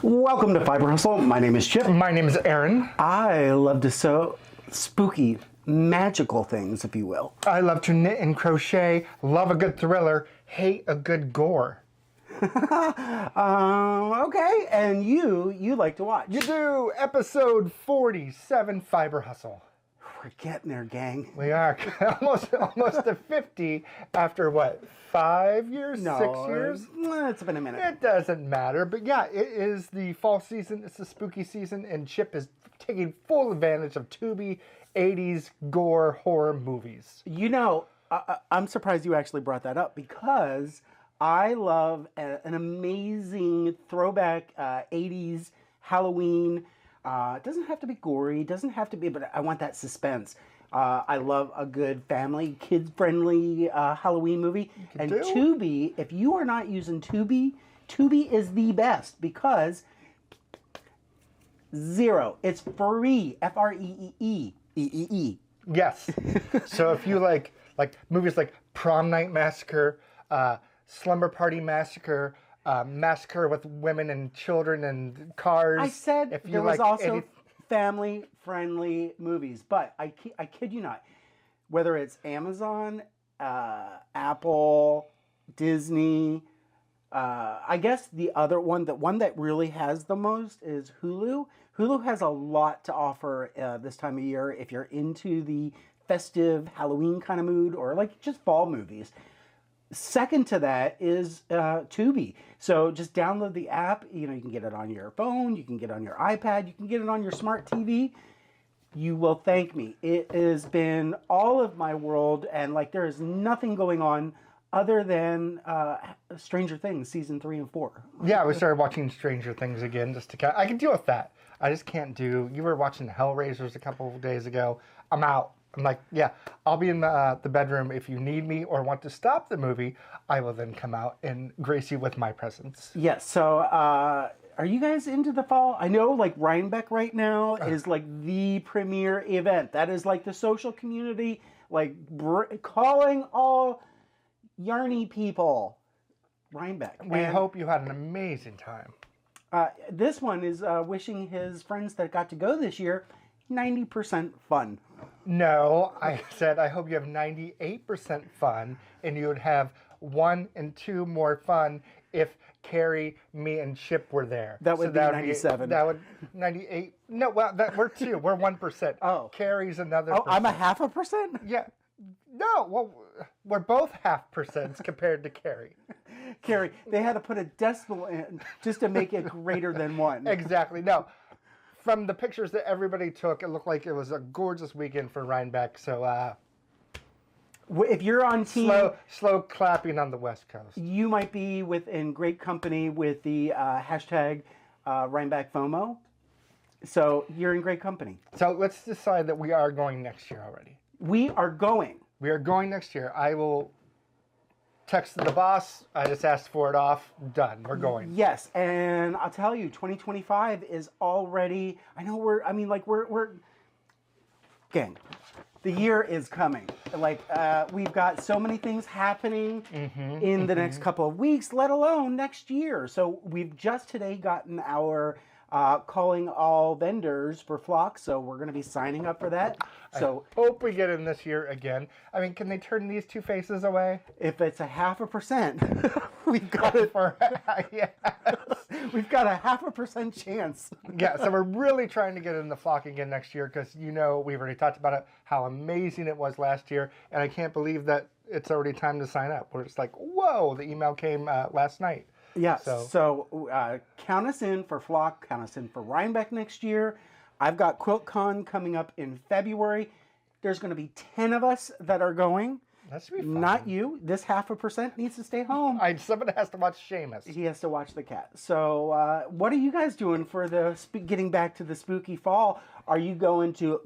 Welcome to Fiber Hustle. My name is Chip. My name is Aaron. I love to sew spooky, magical things, if you will. I love to knit and crochet, love a good thriller, hate a good gore. Okay, and you like to watch. You do episode 47, Fiber Hustle. We're getting there, gang. We are almost to 50 after what, 5 years, No, 6 years? It's been a minute. It doesn't matter, but yeah, it is the fall season, it's the spooky season, and Chip is taking full advantage of Tubi 80s gore horror movies. You know, I'm surprised you actually brought that up because I love an amazing throwback 80s Halloween. It doesn't have to be gory, doesn't have to be, but I want that suspense. I love a good family, kid-friendly Halloween movie. And Tubi, if you are not using Tubi, Tubi is the best because it's free. F-R-E-E-E. Yes. So if you like movies like Prom Night Massacre, Slumber Party Massacre, Massacre with Women and Children and Cars. I said if you there was like also family-friendly movies, but I kid you not, whether it's Amazon, Apple, Disney, I guess the other one, the one that really has the most is Hulu. Hulu has a lot to offer this time of year if you're into the festive Halloween kind of mood or like just fall movies. Second to that is Tubi. So just download the app. You know, you can get it on your phone, you can get it on your iPad, you can get it on your smart TV. You will thank me. It has been all of my world, and like there is nothing going on other than Stranger Things season 3 and 4. Yeah, we started watching Stranger Things again just to I can deal with that. I just can't do. You were watching Hellraisers a couple of days ago. I'm out. I'm like, yeah, I'll be in the bedroom if you need me or want to stop the movie. I will then come out and grace you with my presence. Yes. So, are you guys into the fall? I know, like Rhinebeck right now is like the premier event. That is like the social community, like calling all yarny people. Rhinebeck. We hope you had an amazing time. This one is wishing his friends that got to go this year 90% fun. No, I said I hope you have 98% fun, and you would have 1 and 2 more fun if Carrie, me, and Chip were there. That would be 97. That would 98. No, well, we're 2. We're 1%. Oh, Carrie's another. Oh, percent. I'm a 0.5%. Yeah. No, well, we're both 0.5% compared to Carrie. Carrie, they had to put a decimal in just to make it greater than 1. Exactly. No. From the pictures that everybody took, it looked like it was a gorgeous weekend for Rhinebeck. So, if you're on team, slow clapping on the West Coast. You might be in great company with the hashtag Rhinebeck FOMO. So you're in great company. So let's decide that we are going next year already. We are going. We are going next year. I will text the boss. I just asked for it off. Done. We're going. Yes, and I'll tell you, 2025 is already. I know we're. Gang, the year is coming. Like we've got so many things happening in the next couple of weeks, let alone next year. So we've just today gotten our calling all vendors for Flock, so we're going to be signing up for that. So I hope we get in this year again. I mean, can they turn these 2 faces away? If it's a 0.5%, we've got it for yes. We've got a 0.5% chance. Yeah, so we're really trying to get in the Flock again next year because we've already talked about it, how amazing it was last year, and I can't believe that it's already time to sign up. We're just like, whoa! The email came last night. Yeah, so count us in for Flock, count us in for Rhinebeck next year. I've got QuiltCon coming up in February. There's going to be 10 of us that are going. That should be fun. Not you. This 0.5% needs to stay home. Somebody has to watch Seamus. He has to watch the cat. So what are you guys doing for getting back to the spooky fall? Are you going to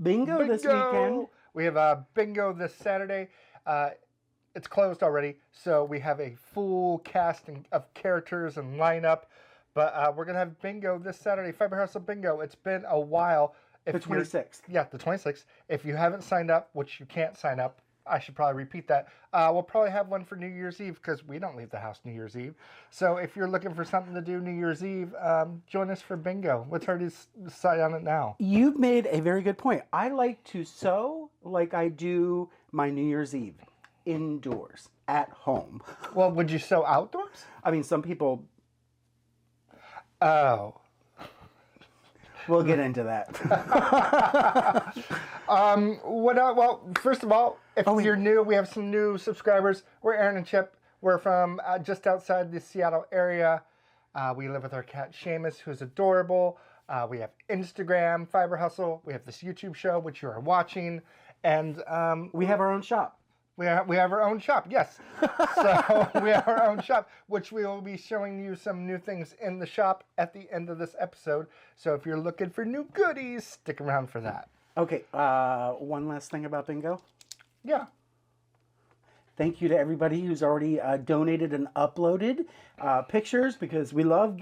bingo this weekend? We have a bingo this Saturday. It's closed already, so we have a full casting of characters and lineup. But we're going to have bingo this Saturday, Fiber Hustle Bingo. It's been a while. The 26th. Yeah, the 26th. If you haven't signed up, which you can't sign up, I should probably repeat that. We'll probably have one for New Year's Eve because we don't leave the house New Year's Eve. So if you're looking for something to do New Year's Eve, join us for bingo. Let's already decide on it now. You've made a very good point. I like to sew like I do my New Year's Eve, indoors, at home. Well, would you sew outdoors? I mean, some people, Oh. we'll get into that. Well, first of all, if you're new, we have some new subscribers. We're Aaron and Chip. We're from just outside the Seattle area. We live with our cat Seamus, who's adorable. We have Instagram, Fiber Hustle. We have this YouTube show, which you are watching. And We have our own shop. we have our own shop, yes. So we have our own shop, which we will be showing you some new things in the shop at the end of this episode. So if you're looking for new goodies, stick around for that. Okay, one last thing about bingo. Yeah. Thank you to everybody who's already donated and uploaded pictures because we love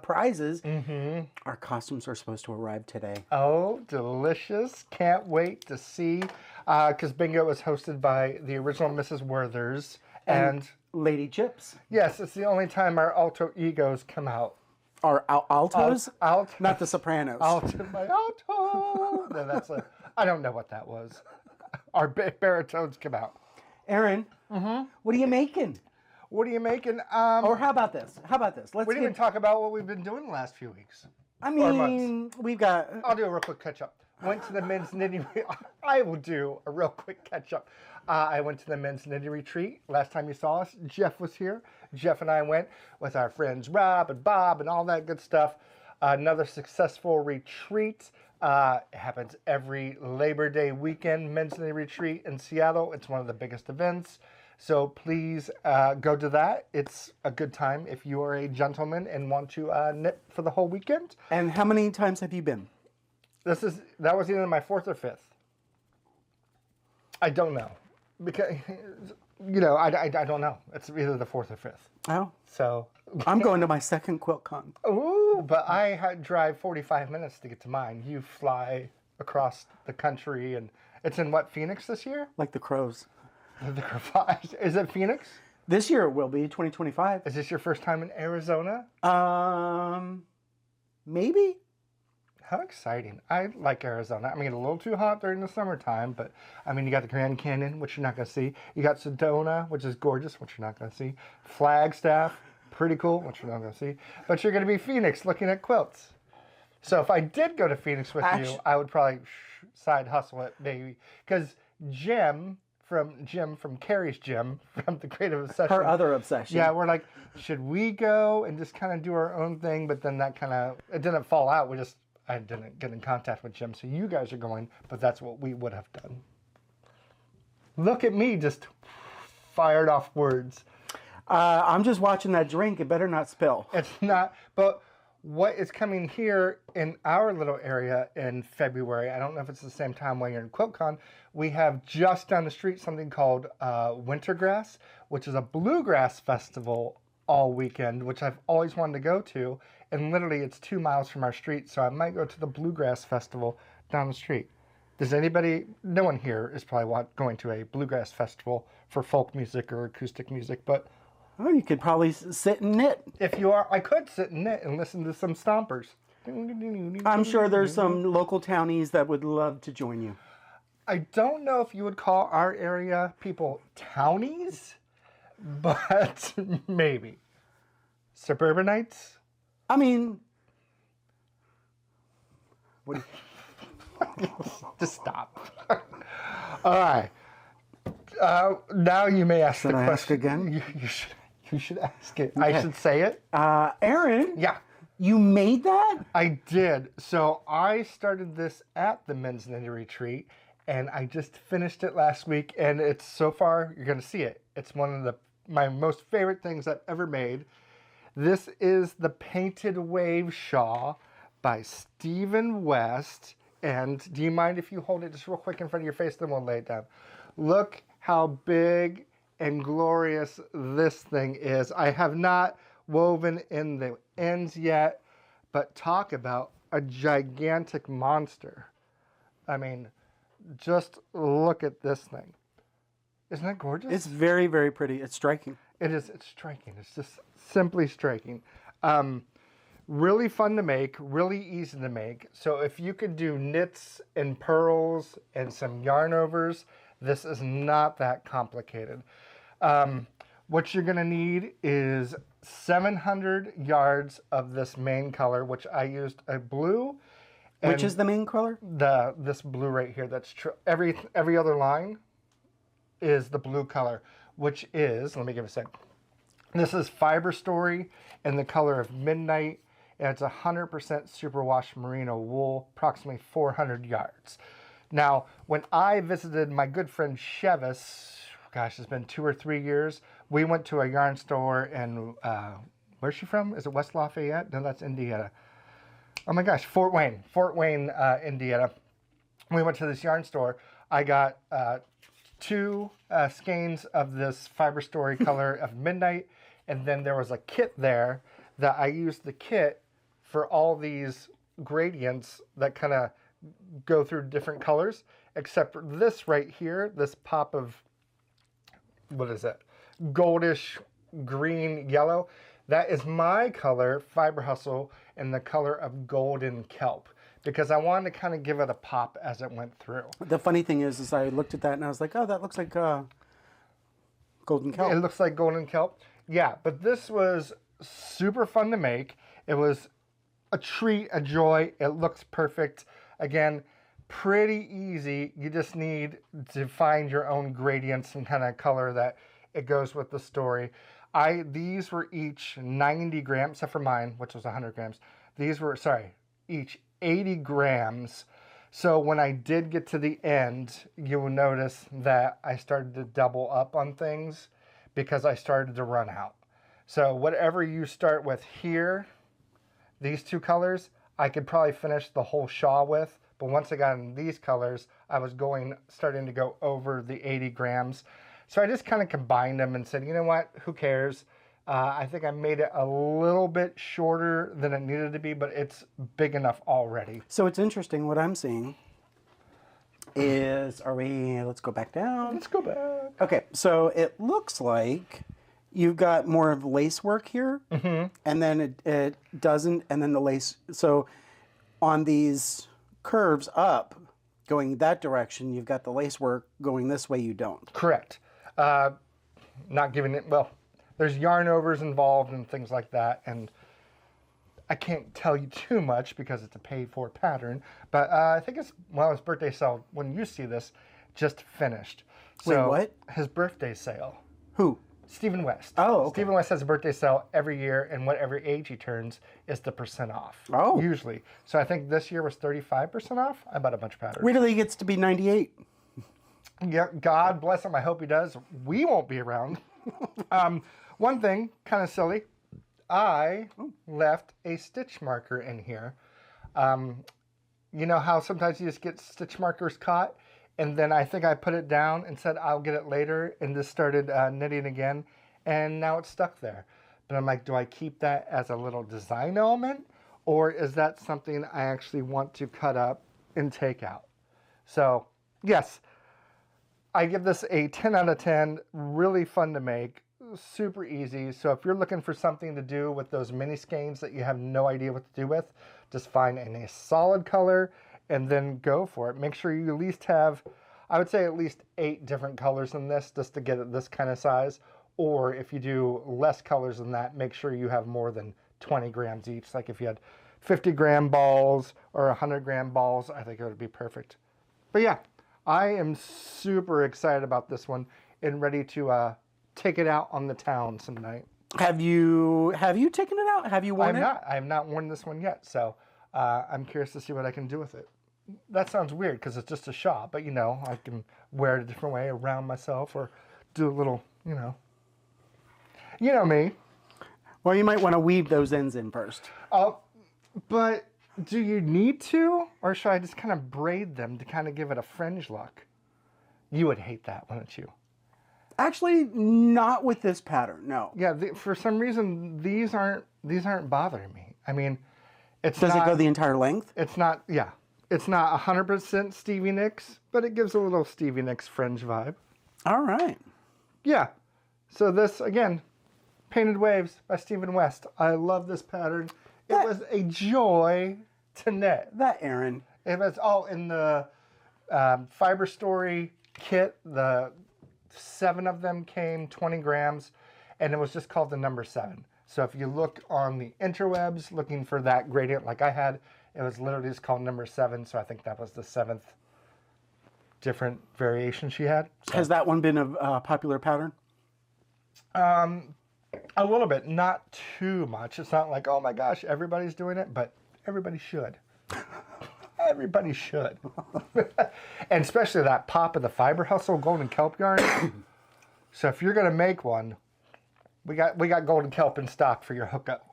prizes. Mm-hmm. Our costumes are supposed to arrive today. Oh, delicious. Can't wait to see. Because bingo was hosted by the original Mrs. Werther's. And Lady Chips. yes, it's the only time our alter egos come out. Our altos? Not the Sopranos. my alto. No, I don't know what that was. Our baritones come out. Aaron, what are you making? What are you making? Or how about this? Let's we didn't even talk about what we've been doing the last few weeks. I or mean, months. we've got... I'll do a real quick catch up. Went to the men's knitting. I will do a real quick catch up. I went to the men's knitting retreat. Last time you saw us, Jeff was here. Jeff and I went with our friends Rob and Bob and all that good stuff. Another successful retreat. It happens every Labor Day weekend, men's knitting retreat in Seattle. It's one of the biggest events. So please go to that. It's a good time if you are a gentleman and want to knit for the whole weekend. And how many times have you been? That was either my fourth or fifth. I don't know. Because, I don't know. It's either the fourth or fifth. Oh, So, I'm going to my second QuiltCon. ooh, but I drive 45 minutes to get to mine. You fly across the country, and it's in what, Phoenix this year? Like the crows. Is it Phoenix? This year it will be 2025. Is this your first time in Arizona? Maybe. How exciting. I like Arizona. I mean, a little too hot during the summertime, but I mean, you got the Grand Canyon, which you're not going to see. You got Sedona, which is gorgeous, which you're not going to see. Flagstaff, pretty cool, which you're not going to see. But you're going to be Phoenix looking at quilts. So if I did go to Phoenix with you, I would probably side hustle it, maybe. Because Jim from Carrie's Gym, from the Creative Obsession. Her other obsession. Yeah, we're like, should we go and just kind of do our own thing? But then that it didn't fall out. I didn't get in contact with Jim, so you guys are going, but that's what we would have done. Look at me, just fired off words. I'm just watching that drink. It better not spill. It's not, but what is coming here in our little area in February, I don't know if it's the same time when you're in QuiltCon, we have just down the street something called Wintergrass, which is a bluegrass festival all weekend, which I've always wanted to go to. And literally it's 2 miles from our street, so I might go to the Bluegrass Festival down the street. No one here is probably going to a Bluegrass Festival for folk music or acoustic music, but... Oh, you could probably sit and knit. If you are, I could sit and knit and listen to some stompers. I'm sure there's some local townies that would love to join you. I don't know if you would call our area people townies, but maybe. Suburbanites? I mean, just stop. All right. Now you may ask the question. Should I ask again? You should ask it. Okay. I should say it. Aaron. Yeah. You made that? I did. So I started this at the Men's Knitting Retreat, and I just finished it last week, and it's so far, you're going to see it. It's one of my most favorite things I've ever made. This is the Painted Wave Shawl by Stephen West. And do you mind if you hold it just real quick in front of your face, then we'll lay it down. Look how big and glorious this thing is. I have not woven in the ends yet, but talk about a gigantic monster. I mean, just look at this thing. Isn't that gorgeous? It's very, very pretty. It's striking. It is. It's striking. It's just simply striking. Really fun to make. Really easy to make. So if you could do knits and pearls and some yarn overs, this is not that complicated. What you're going to need is 700 yards of this main color, which I used a blue. Which is the main color? This blue right here. That's every other line is the blue color, which is, let me give a sec. This is Fiber Story in the color of Midnight, and it's 100% superwash merino wool, approximately 400 yards. Now, when I visited my good friend Chevis, gosh, it's been 2 or 3 years, we went to a yarn store in, where's she from? Is it West Lafayette? No, that's Indiana. Oh my gosh, Fort Wayne, Indiana. We went to this yarn store. I got 2 skeins of this Fiber Story color of Midnight, and then there was a kit there that I used the kit for all these gradients that kind of go through different colors, except for this right here, this pop of, what is it? Goldish green yellow. That is my color, Fiber Hustle, in the color of Golden Kelp, because I wanted to kind of give it a pop as it went through. The funny thing is I looked at that and I was like, oh, that looks like golden kelp. It looks like Golden Kelp. Yeah, but this was super fun to make. It was a treat, a joy. It looks perfect. Again, pretty easy. You just need to find your own gradients and kind of color that it goes with the story. These were each 90 grams, except for mine, which was 100 grams. These were, each 80 grams. So when I did get to the end, you will notice that I started to double up on things because I started to run out. So whatever you start with here, these 2 colors, I could probably finish the whole shawl with. But once I got in these colors, I was starting to go over the 80 grams. So I just kind of combined them and said, you know what, who cares? I think I made it a little bit shorter than it needed to be, but it's big enough already. So it's interesting. What I'm seeing is, let's go back down. Let's go back. Okay, so it looks like you've got more of lace work here, and then it doesn't, and then the lace. So on these curves up, going that direction, you've got the lace work. Going this way, you don't. Correct. Not giving it, well, there's yarn overs involved and things like that, and I can't tell you too much because it's a paid-for pattern, but I think it's, well, his birthday sale, when you see this, just finished. So Wait, what? His birthday sale. Who? Stephen West. Oh, okay. Stephen West has a birthday sale every year, and whatever age he turns is the % off. Oh. Usually. So I think this year was 35% off. I bought a bunch of patterns. Wait till he gets to be 98. Yeah, God bless him. I hope he does. We won't be around. One thing, kind of silly, I left a stitch marker in here. You know how sometimes you just get stitch markers caught? And then I think I put it down and said I'll get it later and just started knitting again. And now it's stuck there. But I'm like, do I keep that as a little design element? Or is that something I actually want to cut up and take out? So, yes. I give this a 10 out of 10, really fun to make, super easy. So if you're looking for something to do with those mini skeins that you have no idea what to do with, just find a solid color and then go for it. Make sure you at least have, I would say at least 8 different colors in this just to get it this kind of size. Or if you do less colors than that, make sure you have more than 20 grams each. Like if you had 50 gram balls or 100 gram balls, I think it would be perfect. But yeah. I am super excited about this one and ready to take it out on the town tonight. Have you taken it out? Have you worn it? I have not worn this one yet, so I'm curious to see what I can do with it. That sounds weird because it's just a shawl, but you know, I can wear it a different way around myself or do a little, you know me. Well, you might want to weave those ends in first. But do you need to, or should I just kind of braid them to kind of give it a fringe look? You would hate that, wouldn't you? Actually, not with this pattern, no. Yeah, for some reason, these aren't bothering me. I mean, Does it go the entire length? It's not, yeah. It's not 100% Stevie Nicks, but it gives a little Stevie Nicks fringe vibe. All right. Yeah. So this, again, Painted Waves by Stephen West. I love this pattern. It was a joy to knit. That Aaron. It was all in the Fiber Story kit. The 7 of them came, 20 grams, and it was just called the number 7. So if you look on the interwebs looking for that gradient like I had, it was literally just called number 7. So I think that was the 7th different variation she had. So, Has that one been a popular pattern? a little bit, not too much. It's not like, oh my gosh, everybody's doing it, but everybody should. Everybody should. And especially that pop of the Fiber Hustle Golden Kelp yarn. So if you're going to make one, we got Golden Kelp in stock for your hookup.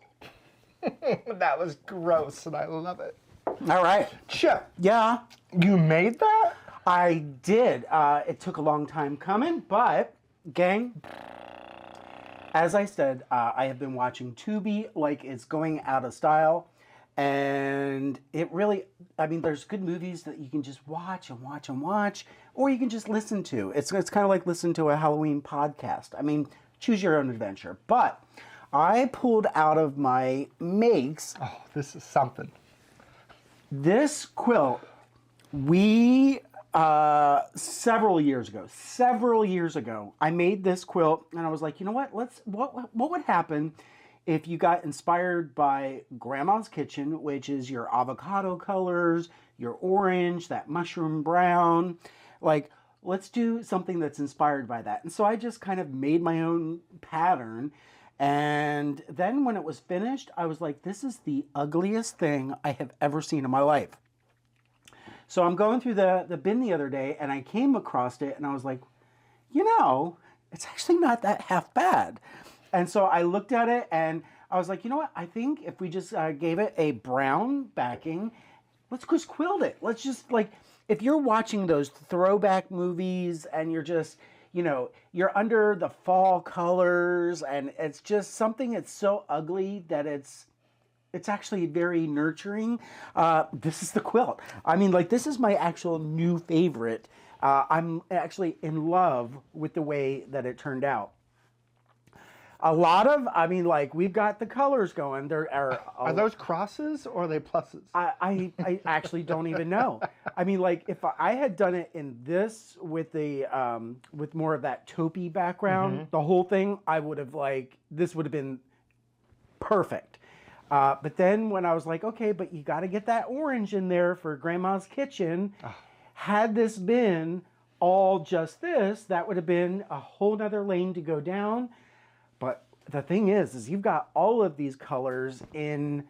That was gross, and I love it. All right. Chip, Yeah, you made that? I did. It took a long time coming, but gang, as I said, I have been watching Tubi like it's going out of style. And it really, I mean, there's good movies that you can just watch and watch and watch, or you can just listen to. It's kind of like listening to a Halloween podcast. I mean, choose your own adventure. But I pulled out of my makes Oh, this is something. this quilt. We several years ago, I made this quilt, and I was like, you know what? What would happen if you got inspired by Grandma's Kitchen, which is your avocado colors, your orange, that mushroom brown, like, let's do something that's inspired by that. And so I just kind of made my own pattern. And then when it was finished, I was like, this is the ugliest thing I have ever seen in my life. So I'm going through the bin the other day, and I came across it, and I was like, you know, it's actually not that half bad. And so I looked at it, and I was like, you know what? I think if we just gave it a brown backing, let's just quilt it. Let's just, like, if you're watching those throwback movies and you're just, you know, you're under the fall colors, and it's just something that's so ugly that it's actually very nurturing. This is the quilt. I mean, like, this is my actual new favorite. I'm actually in love with the way that it turned out. A lot of, I mean, like, we've got the colors going. There Are those crosses or are they pluses? I actually don't even know. I mean, like, if I had done it in this with the with more of that taupey background, the whole thing, I would have, like, this would have been perfect. But then when I was like, okay, but you got to get that orange in there for Grandma's Kitchen. Had this been all just this, that would have been a whole nother lane to go down. But the thing is you've got all of these colors in,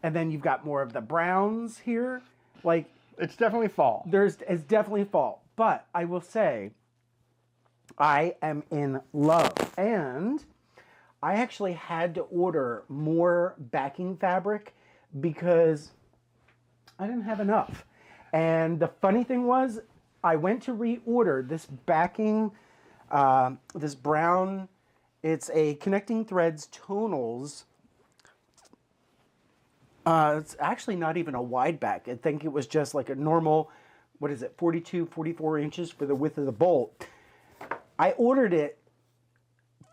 and then you've got more of the browns here. Like, It's definitely fall. it's definitely fall. But I will say, I am in love. And I actually had to order more backing fabric because I didn't have enough. And the funny thing was, I went to reorder this backing, this brown. It's a Connecting Threads tonals. It's actually not even a wide back. I think it was just like a normal, 42, 44 inches for the width of the bolt. I ordered it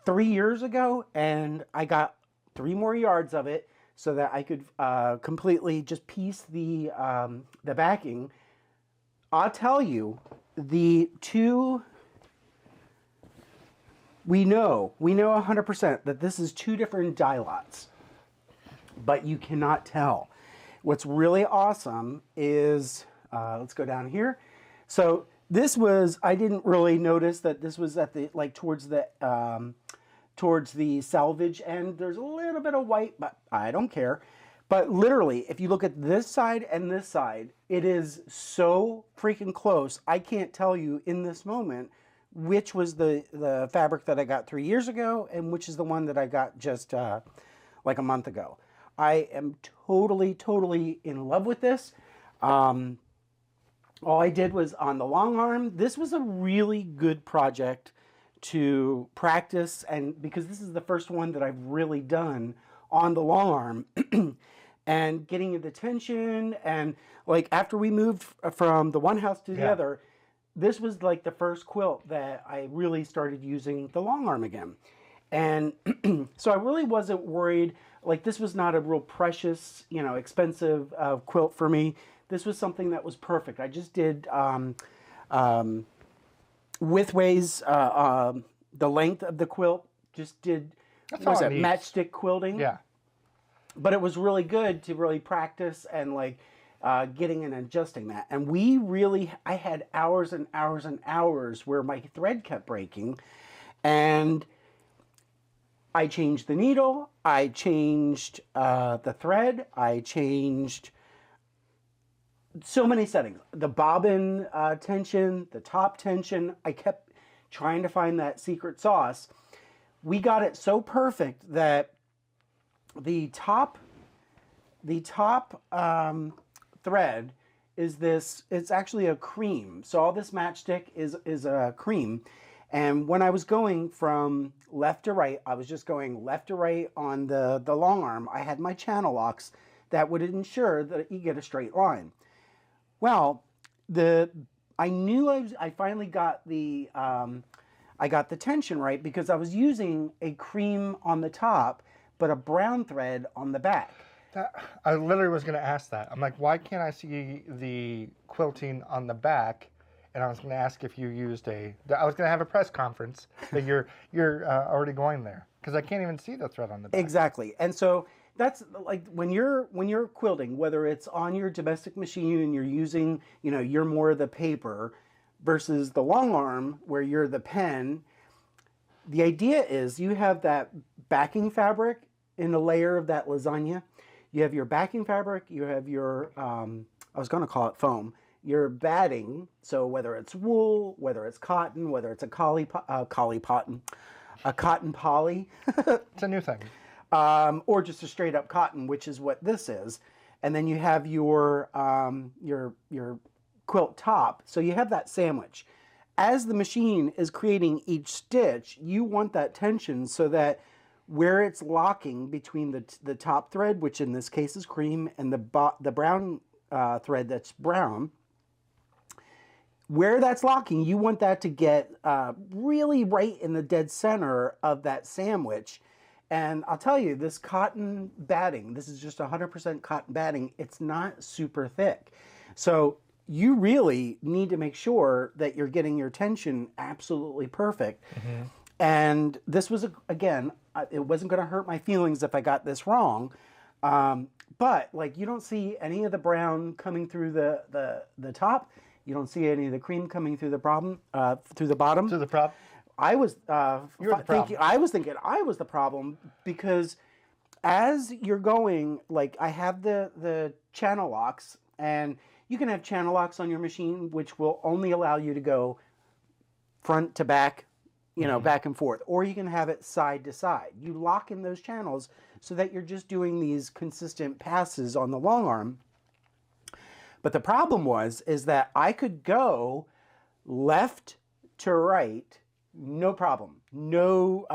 3 years ago, and I got 3 more yards of it so that I could completely just piece the backing. I'll tell you, the two... We know 100% that this is 2 different dye lots, but you cannot tell. What's really awesome is, let's go down here. So this was, I didn't really notice that this was at the, like, towards the salvage end. There's a little bit of white, but I don't care. But literally, if you look at this side and this side, it is so freaking close. I can't tell you in this moment which was the fabric that I got 3 years ago and which is the one that I got just like a month ago. I am totally in love with this. All I did was on the long arm. This was a really good project to practice, and because this is the first one that I've really done on the long arm. And getting the tension, and like after we moved from the one house to the other, this was like the first quilt that I really started using the long arm again. And so I really wasn't worried. Like, this was not a real precious, expensive quilt for me. This was something that was perfect. I just did widthways, the length of the quilt, just did, That's what was all it, it needs. matchstick quilting. Yeah. But it was really good to really practice and like getting and adjusting that. And I had hours and hours and hours where my thread kept breaking. And I changed the needle, I changed the thread, I changed so many settings. The bobbin tension, the top tension, I kept trying to find that secret sauce. We got it so perfect that the top thread is this, it's actually a cream. So all this matchstick is a cream. And when I was going from left to right, I was just going left to right on the long arm. I had my channel locks that would ensure that you get a straight line. Well, I finally got the I got the tension right because I was using a cream on the top, but a brown thread on the back. I literally was going to ask that. I'm like, why can't I see the quilting on the back? And I was going to ask if you used I was going to have a press conference that you're already going there because I can't even see the thread on the back. Exactly. And so that's like when you're quilting, whether it's on your domestic machine and you're using, you're more the paper versus the long arm where you're the pen. The idea is you have that backing fabric in a layer of that lasagna. You have your backing fabric, you have your, I was going to call it foam, your batting. So whether it's wool, whether it's cotton, whether it's a cotton poly, It's a new thing. or just a straight up cotton, which is what this is. And then you have your quilt top. So you have that sandwich. As the machine is creating each stitch, you want that tension so that where it's locking between the top thread, which in this case is cream, and the brown thread that's brown, where that's locking, you want that to get really right in the dead center of that sandwich. And I'll tell you, this cotton batting, this is just 100% cotton batting, it's not super thick. So you really need to make sure that you're getting your tension absolutely perfect. Mm-hmm. And this was, again, it wasn't going to hurt my feelings if I got this wrong. But like, you don't see any of the brown coming through the top. You don't see any of the cream coming through the bottom. To the prop. I was thinking I was the problem because as you're going, like I have the channel locks, and you can have channel locks on your machine, which will only allow you to go front to back, back and forth, or you can have it side to side. You lock in those channels so that you're just doing these consistent passes on the long arm. But the problem is that I could go left to right, no problem, no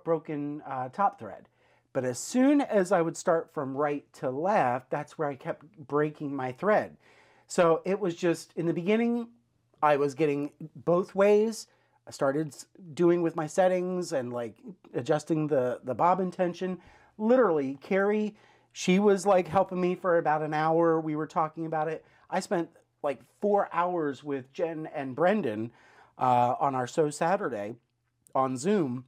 broken top thread. But as soon as I would start from right to left, that's where I kept breaking my thread. So it was just, in the beginning, I was getting both ways. I started doing with my settings and like adjusting the bobbin tension. Literally, Carrie, she was like helping me for about an hour. We were talking about it. I spent like 4 hours with Jen and Brendan on our So Saturday on Zoom.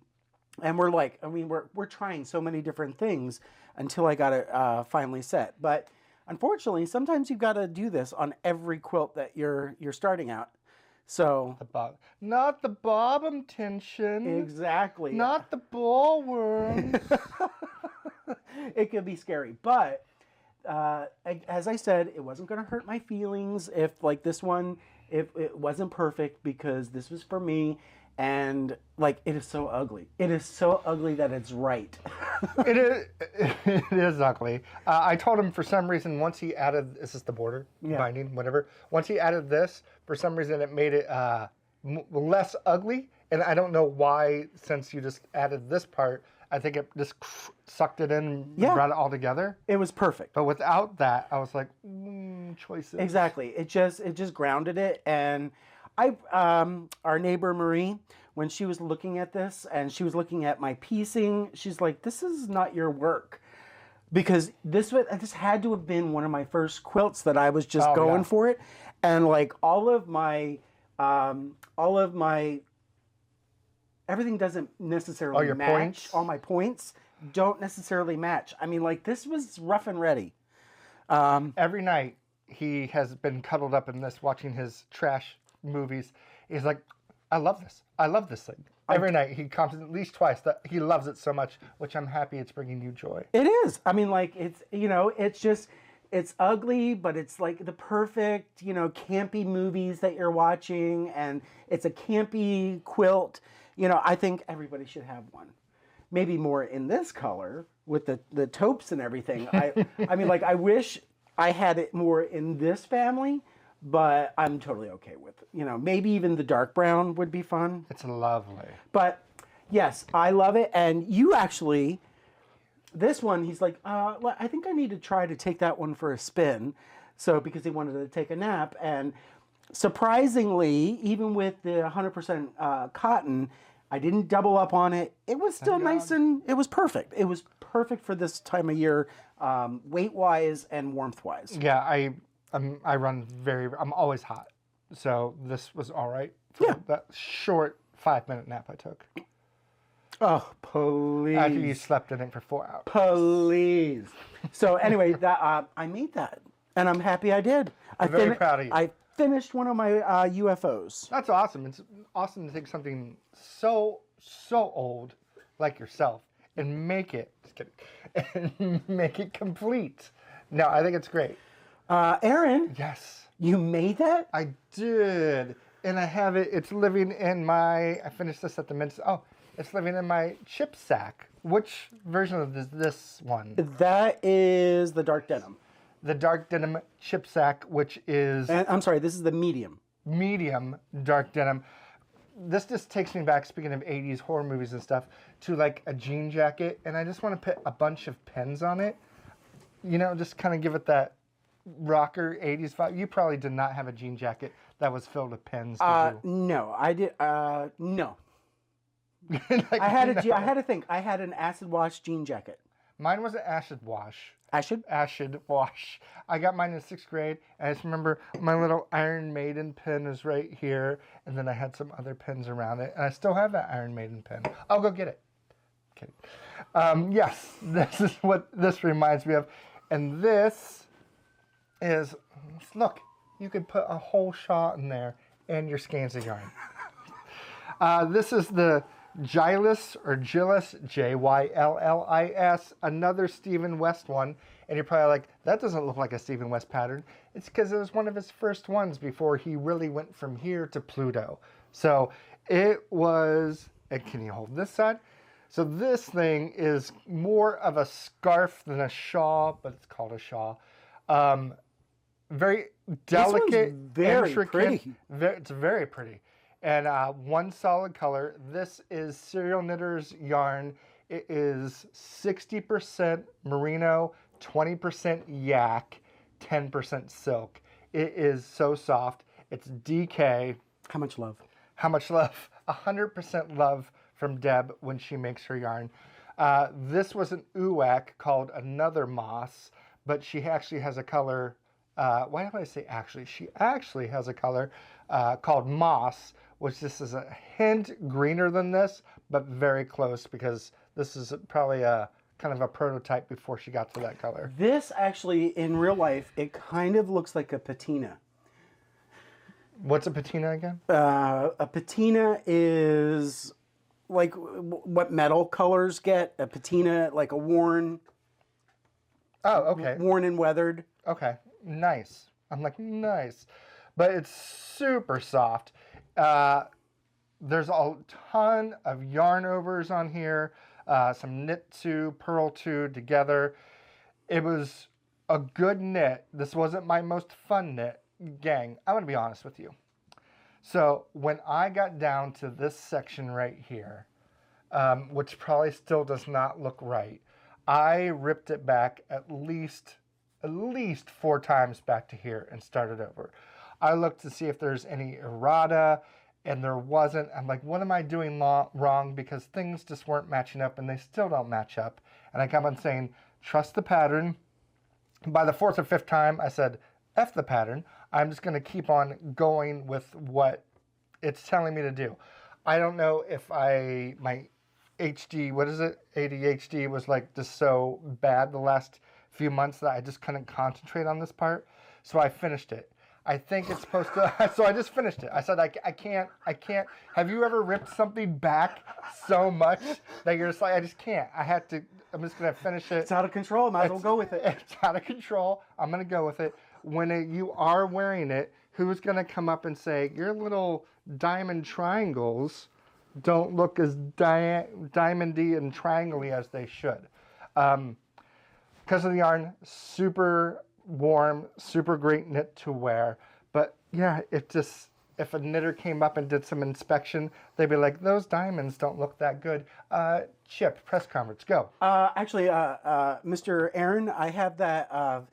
And we're trying so many different things until I got it finally set. But unfortunately, sometimes you've got to do this on every quilt that you're starting out. So Not the bobbin tension. Exactly. Not the ball worm. It could be scary, but as I said, it wasn't going to hurt my feelings if like this one, if it wasn't perfect, because this was for me. And like, it is so ugly. It is so ugly that it's right. It is ugly. I told him for some reason once he added, is this the border? Yeah. Binding, whatever. Once he added this, for some reason it made it less ugly. And I don't know why, since you just added this part, I think it just sucked it in and Yeah. brought it all together. It was perfect. But without that, I was like, choices. Exactly. It just grounded it. And our neighbor Marie, when she was looking at this and she was looking at my piecing, she's like, "This is not your work," because this had to have been one of my first quilts that I was just going for it, and like all of my everything doesn't necessarily match. Points? All my points don't necessarily match. I mean, like this was rough and ready. Every night he has been cuddled up in this, watching his trash movies. He's like, I love this. I love this thing. Every night he comments at least twice that he loves it so much, which I'm happy it's bringing you joy. It is. I mean, like it's it's ugly, but it's like the perfect campy movies that you're watching, and it's a campy quilt. I think everybody should have one. Maybe more in this color with the taupes and everything. I mean, like I wish I had it more in this family, but I'm totally okay with it. Maybe even the dark brown would be fun. It's lovely. But yes, I love it. And you actually, this one, he's like, I think I need to try to take that one for a spin. So because he wanted to take a nap, and surprisingly, even with the 100% cotton, I didn't double up on it. It was still nice, and it was perfect. It was perfect for this time of year, weight-wise and warmth-wise. Yeah, I'm always hot. So this was all right for that short 5-minute nap I took. Oh, please. After you slept in it for 4 hours. Please. So anyway, that I made that, and I'm happy I did. I'm very proud of you. I finished one of my UFOs. That's awesome. It's awesome to take something so old like yourself and make it, just kidding, and make it complete. No, I think it's great. Aaron. Yes. You made that? I did. And I have it, it's living in my, I finished this at the minute. Oh, it's living in my chip sack. Which version of this one? That is the dark denim. The dark denim chip sack, which is... And I'm sorry, this is the medium. Medium dark denim. This just takes me back, speaking of 80s horror movies and stuff, to like a jean jacket. And I just want to put a bunch of pins on it. Just kind of give it that rocker 80s vibe. You probably did not have a jean jacket that was filled with pins, did you? No, I did. No. Like, I had to think. I had an acid wash jean jacket. Mine was an acid wash. Acid wash. I got mine in 6th grade, and I just remember my little Iron Maiden pin is right here, and then I had some other pins around it, and I still have that Iron Maiden pin. I'll go get it. Kidding. Yes, this is what this reminds me of, and this is, look, you could put a whole shawl in there and your skeins of yarn. This is the Gillis or Gillis, Jyllis, another Stephen West one. And you're probably like, that doesn't look like a Stephen West pattern. It's because it was one of his first ones before he really went from here to Pluto. So it was, and can you hold this side? So this thing is more of a scarf than a shawl, but it's called a shawl. Very delicate, very intricate. pretty. It's very pretty. And one solid color. This is Serial Knitter's yarn. It is 60% merino, 20% yak, 10% silk. It is so soft. It's DK. How much love? How much love? 100% love from Deb when she makes her yarn. This was an OOAK called Another Moss, but she actually has a color. Why do I say actually? She actually has a color called Moss, which this is a hint greener than this, but very close because this is probably a kind of a prototype before she got to that color. This actually, in real life, it kind of looks like a patina. What's a patina again? A patina is like what metal colors get. A patina, like a worn. Oh, okay. Worn and weathered. Okay, nice. I'm like, nice. But it's super soft. There's a ton of yarn overs on here, some knit two, purl two together. It was a good knit. This wasn't my most fun knit. Gang, I'm going to be honest with you. So when I got down to this section right here, which probably still does not look right. I ripped it back at least 4 times back to here and started over. I looked to see if there's any errata, and there wasn't. I'm like, what am I doing wrong? Because things just weren't matching up, and they still don't match up. And I kept on saying, trust the pattern. By the 4th or 5th time, I said, F the pattern. I'm just going to keep on going with what it's telling me to do. I don't know if my HD, what is it? ADHD was like just so bad the last few months that I just couldn't concentrate on this part. So I finished it. I think it's supposed to, so I just finished it. I said, I can't. Have you ever ripped something back so much that you're just like, I just can't. I'm just going to finish it. It's out of control. Might as well go with it. It's out of control. I'm going to go with it. When you are wearing it, who's going to come up and say, your little diamond triangles don't look as diamondy and triangle-y as they should? Because of the yarn, super warm, super great knit to wear. But yeah, if a knitter came up and did some inspection, they'd be like, those diamonds don't look that good. Chip, press conference, go. Actually, Mr. Aaron, I have that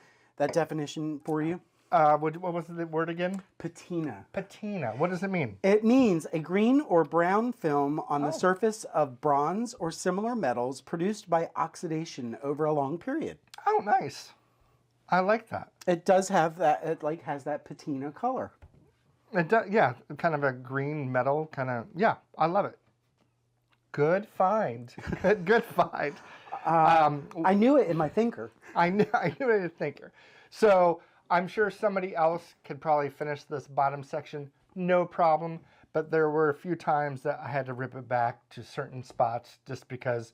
definition for you. What was the word again? Patina. Patina. What does it mean? It means a green or brown film on the surface of bronze or similar metals produced by oxidation over a long period. Oh, nice. I like that. It does have that. It has that patina color. It does, yeah, kind of a green metal kind of. Yeah, I love it. Good find. Good find. I knew it in my thinker. I knew it in a thinker. So I'm sure somebody else could probably finish this bottom section, no problem. But there were a few times that I had to rip it back to certain spots just because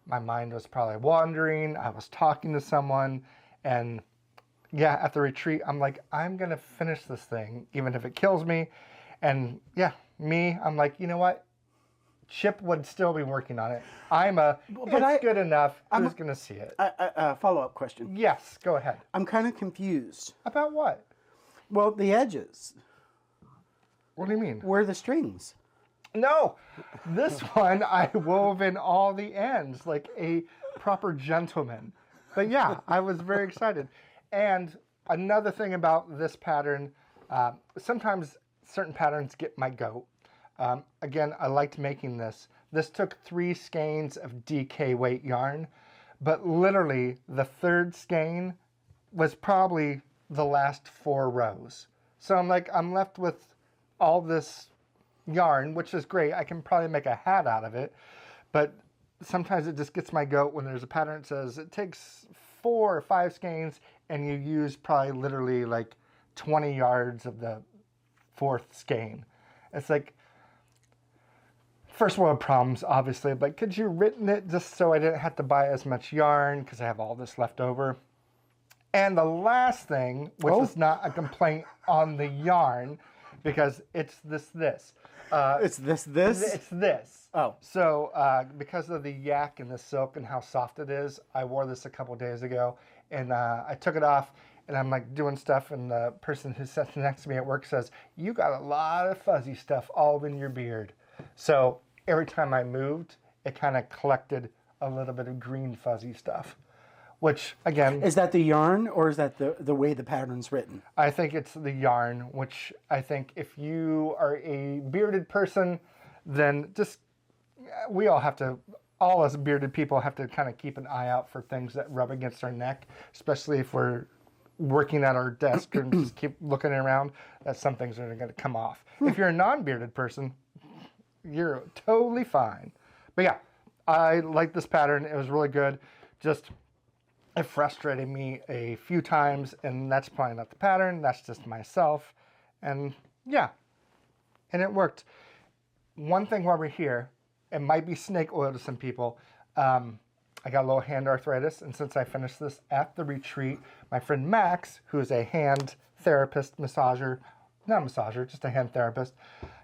my mind was probably wandering. I was talking to someone, and yeah, at the retreat, I'm like, I'm going to finish this thing, even if it kills me. And yeah, I'm like, you know what? Chip would still be working on it. It's good enough. Who's going to see it? Follow-up question. Yes, go ahead. I'm kind of confused. About what? Well, the edges. What do you mean? Where are the strings? No, this one I wove in all the ends like a proper gentleman. But yeah, I was very excited. And another thing about this pattern, sometimes certain patterns get my goat. Again, I liked making this. This took 3 skeins of DK weight yarn, but literally the 3rd skein was probably the last 4 rows. So I'm left with all this yarn, which is great. I can probably make a hat out of it, but sometimes it just gets my goat when there's a pattern that says it takes 4 or 5 skeins and you use probably literally like 20 yards of the 4th skein. It's like, first world problems, obviously, but could you written it just so I didn't have to buy as much yarn because I have all this left over? And the last thing, which is not a complaint on the yarn, because it's this. It's this? It's this. Oh. So because of the yak and the silk and how soft it is, I wore this a couple days ago, and I took it off, and I'm like doing stuff, and the person who sits next to me at work says, you got a lot of fuzzy stuff all in your beard. So every time I moved, it kind of collected a little bit of green fuzzy stuff, which again... Is that the yarn, or is that the way the pattern's written? I think it's the yarn, which I think if you are a bearded person, then just, we all have to, all us bearded people have to kind of keep an eye out for things that rub against our neck, especially if we're working at our desk and just keep looking around, that some things are going to come off. If you're a non-bearded person, you're totally fine. But yeah, I like this pattern. It was really good. Just, it frustrated me a few times, and that's probably not the pattern. That's just myself. And yeah, and it worked. One thing while we're here, it might be snake oil to some people. I got a little hand arthritis, and since I finished this at the retreat, my friend Max, who is a hand therapist, massager, not a massager, just a hand therapist,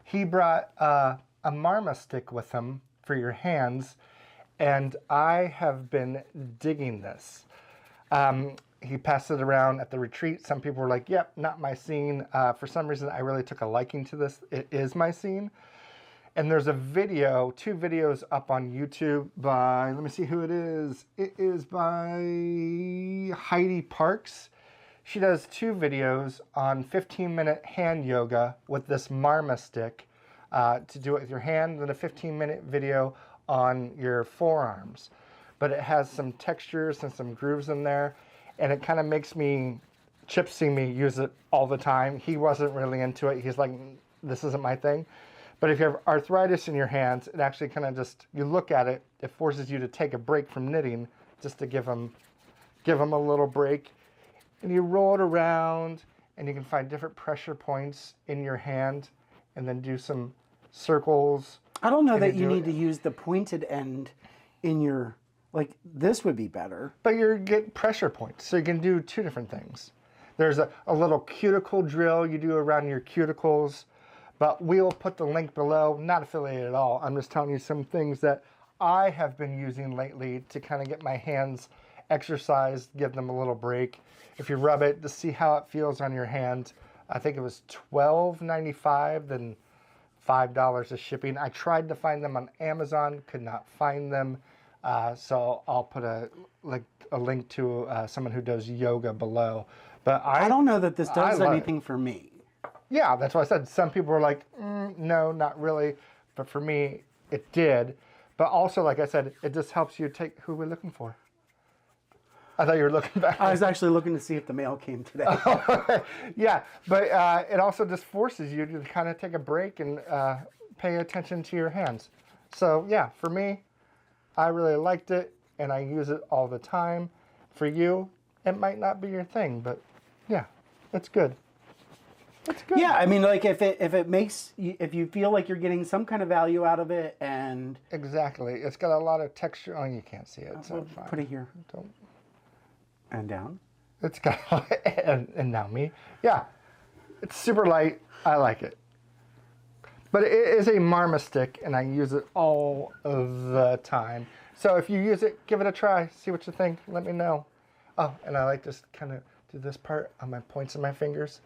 he brought a marma stick with him for your hands, and I have been digging this. He passed it around at the retreat. Some people were like, yep, not my scene. For some reason, I really took a liking to this. It is my scene. And there's a video, 2 videos up on YouTube by, let me see who it is. It is by Heidi Parks. She does 2 videos on 15-minute hand yoga with this marma stick to do it with your hand, and a 15-minute video on your forearms. But it has some textures and some grooves in there, and it kind of makes me, Chip see me use it all the time. He wasn't really into it. He's like, this isn't my thing. But if you have arthritis in your hands, it actually kind of just, you look at it, it forces you to take a break from knitting just to give them a little break. And you roll it around, and you can find different pressure points in your hand, and then do some circles. I don't know that you need to use the pointed end in your, like, this would be better. But you get pressure points, so you can do 2 different things. There's a little cuticle drill you do around your cuticles, but we'll put the link below, not affiliated at all. I'm just telling you some things that I have been using lately to kind of get my hands exercised, give them a little break. If you rub it to see how it feels on your hand, I think it was $12.95, then $5 of shipping. I tried to find them on Amazon, could not find them. So I'll put a link to someone who does yoga below. But I don't know that this does anything for me. Yeah, that's why I said some people were like, no, not really. But for me, it did. But also, like I said, it just helps you take who we're looking for. I thought you were looking back. I was actually looking to see if the mail came today. Yeah, but it also just forces you to kind of take a break and pay attention to your hands. So yeah, for me, I really liked it, and I use it all the time. For you, it might not be your thing, but yeah, it's good. It's good. Yeah, I mean, like if it makes, if you feel like you're getting some kind of value out of it, and exactly, it's got a lot of texture. Oh, you can't see it. So fine. Put it here. Don't. And down. It's got and now me. Yeah, it's super light. I like it. But it is a marma stick, and I use it all of the time. So if you use it, give it a try. See what you think. Let me know. Oh, and I like to kind of do this part on my points of my fingers.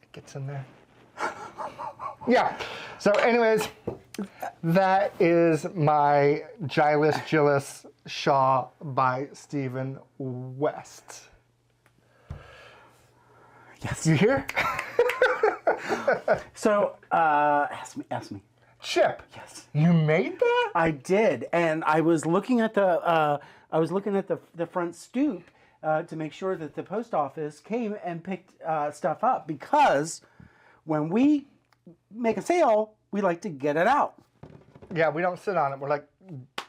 It gets in there. Yeah. So anyways, that is my Gillis Shaw by Stephen West. Yes. You hear? So, ask me. Chip. Yes. You made that? I did, and I was looking at the front stoop to make sure that the post office came and picked stuff up, because when we make a sale, we like to get it out. Yeah, we don't sit on it. We're like,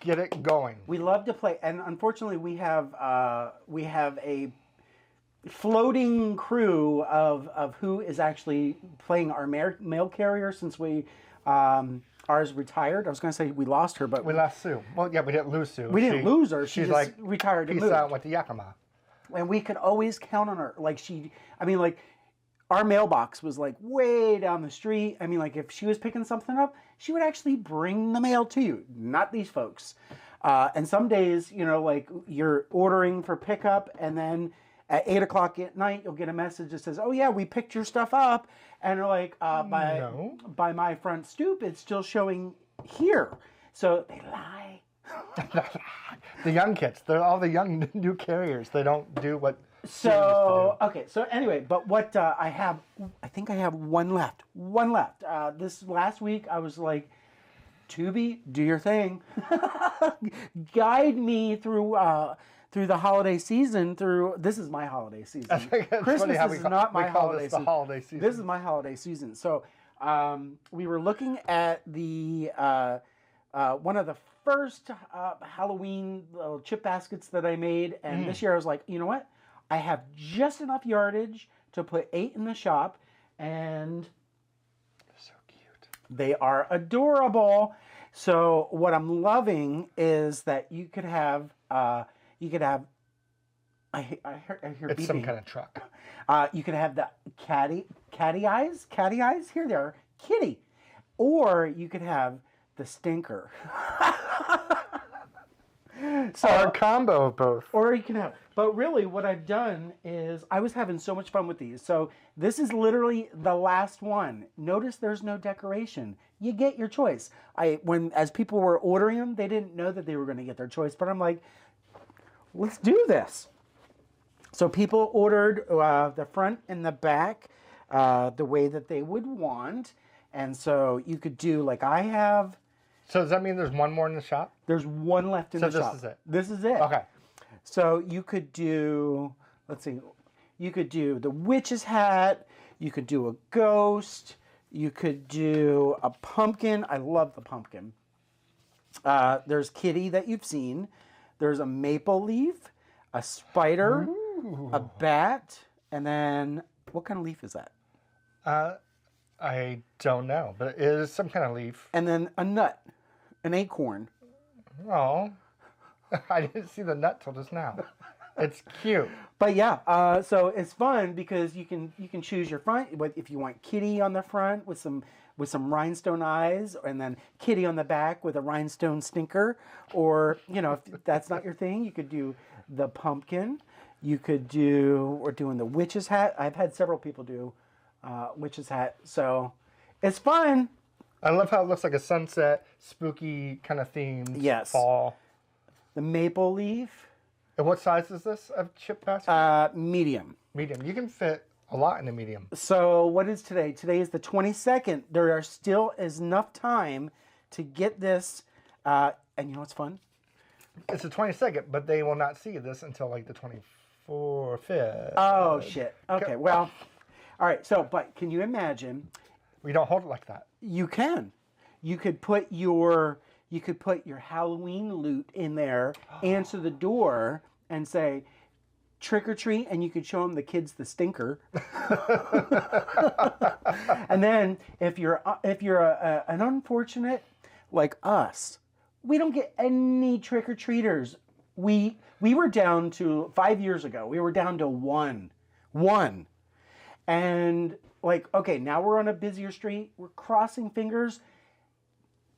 get it going. We love to play, and unfortunately, we have a floating crew of who is actually playing our mail carrier, since ours retired. I was going to say we lost her, but we lost Sue. Well, yeah, we didn't lose Sue. We didn't lose her. She's just like retired and peace moved. out with the Yakima. And we could always count on her. Like our mailbox was like way down the street. I mean, like if she was picking something up, she would actually bring the mail to you, not these folks. And some days, like you're ordering for pickup, and then at 8 o'clock at night, you'll get a message that says, "Oh yeah, we picked your stuff up," and they're like, by my front stoop, it's still showing here. So they lie. The young kids, they're all the young new carriers. They don't do what. So okay. So anyway, but what I think I have one left. This last week, I was like, Tubi, do your thing. Guide me through the holiday season. This is my holiday season. Christmas is not my holiday season. This is my holiday season. So we were looking at the one of the first Halloween little chip baskets that I made, and this year I was like, you know what? I have just enough yardage to put 8 in the shop, and so cute. They are adorable. So what I'm loving is that you could have. I hear It's beeping. some kind of truck. You could have the catty eyes. Here they are, kitty, or you could have the stinker. So Or a combo of both. or you can have. But really, what I've done is I was having so much fun with these. So this is literally the last one. Notice there's no decoration. You get your choice. As people were ordering them, they didn't know that they were going to get their choice. But I'm like, let's do this. So people ordered the front and the back the way that they would want. And so you could do like I have. So does that mean there's one more in the shop? There's one left in the shop. So this is it? This is it. Okay. So you could do, let's see, you could do the witch's hat. You could do a ghost. You could do a pumpkin. I love the pumpkin. There's kitty that you've seen. There's a maple leaf, a spider, a bat, and then what kind of leaf is that? I don't know, but it is some kind of leaf. And then a nut, an acorn. Oh, I didn't see the nut till just now. It's cute. But yeah, so it's fun because you can choose your front. If you want kitty on the front with some rhinestone eyes, and then kitty on the back with a rhinestone stinker, or if that's not your thing, you could do the pumpkin. You could do, we're doing the witch's hat. I've had several people do witch's hat, so it's fun. I love how it looks like a sunset, spooky kind of themed fall. The maple leaf. And what size is this of chip basket? Medium. Medium. You can fit a lot in a medium. So what is today? Today is the 22nd. There is enough time to get this. And you know what's fun? It's the 22nd, but they will not see this until like the 24th. Oh, shit. Okay, well, all right. So, but can you imagine? We don't hold it like that. You can. You could put your Halloween loot in there, answer the door, and say, trick or treat, and you could show them the kids the stinker. And then if you're an unfortunate like us, we don't get any trick or treaters. We were down to 5 years ago. We were down to one, and like, okay, now we're on a busier street. We're crossing fingers.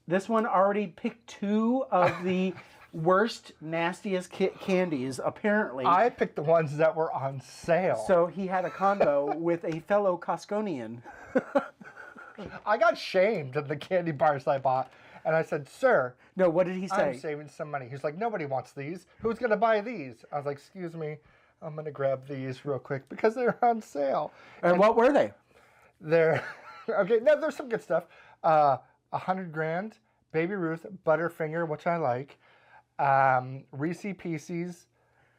This one already picked 2 of the worst, nastiest candies, apparently. I picked the ones that were on sale. So he had a combo with a fellow Costconian. I got shamed at the candy bars I bought. And I said, sir. No, what did he say? I'm saving some money. He's like, nobody wants these. Who's going to buy these? I was like, excuse me. I'm going to grab these real quick because they're on sale. And what were they? They're, okay, no, there's some good stuff. 100 grand, Baby Ruth, Butterfinger, which I like, Reese Pieces,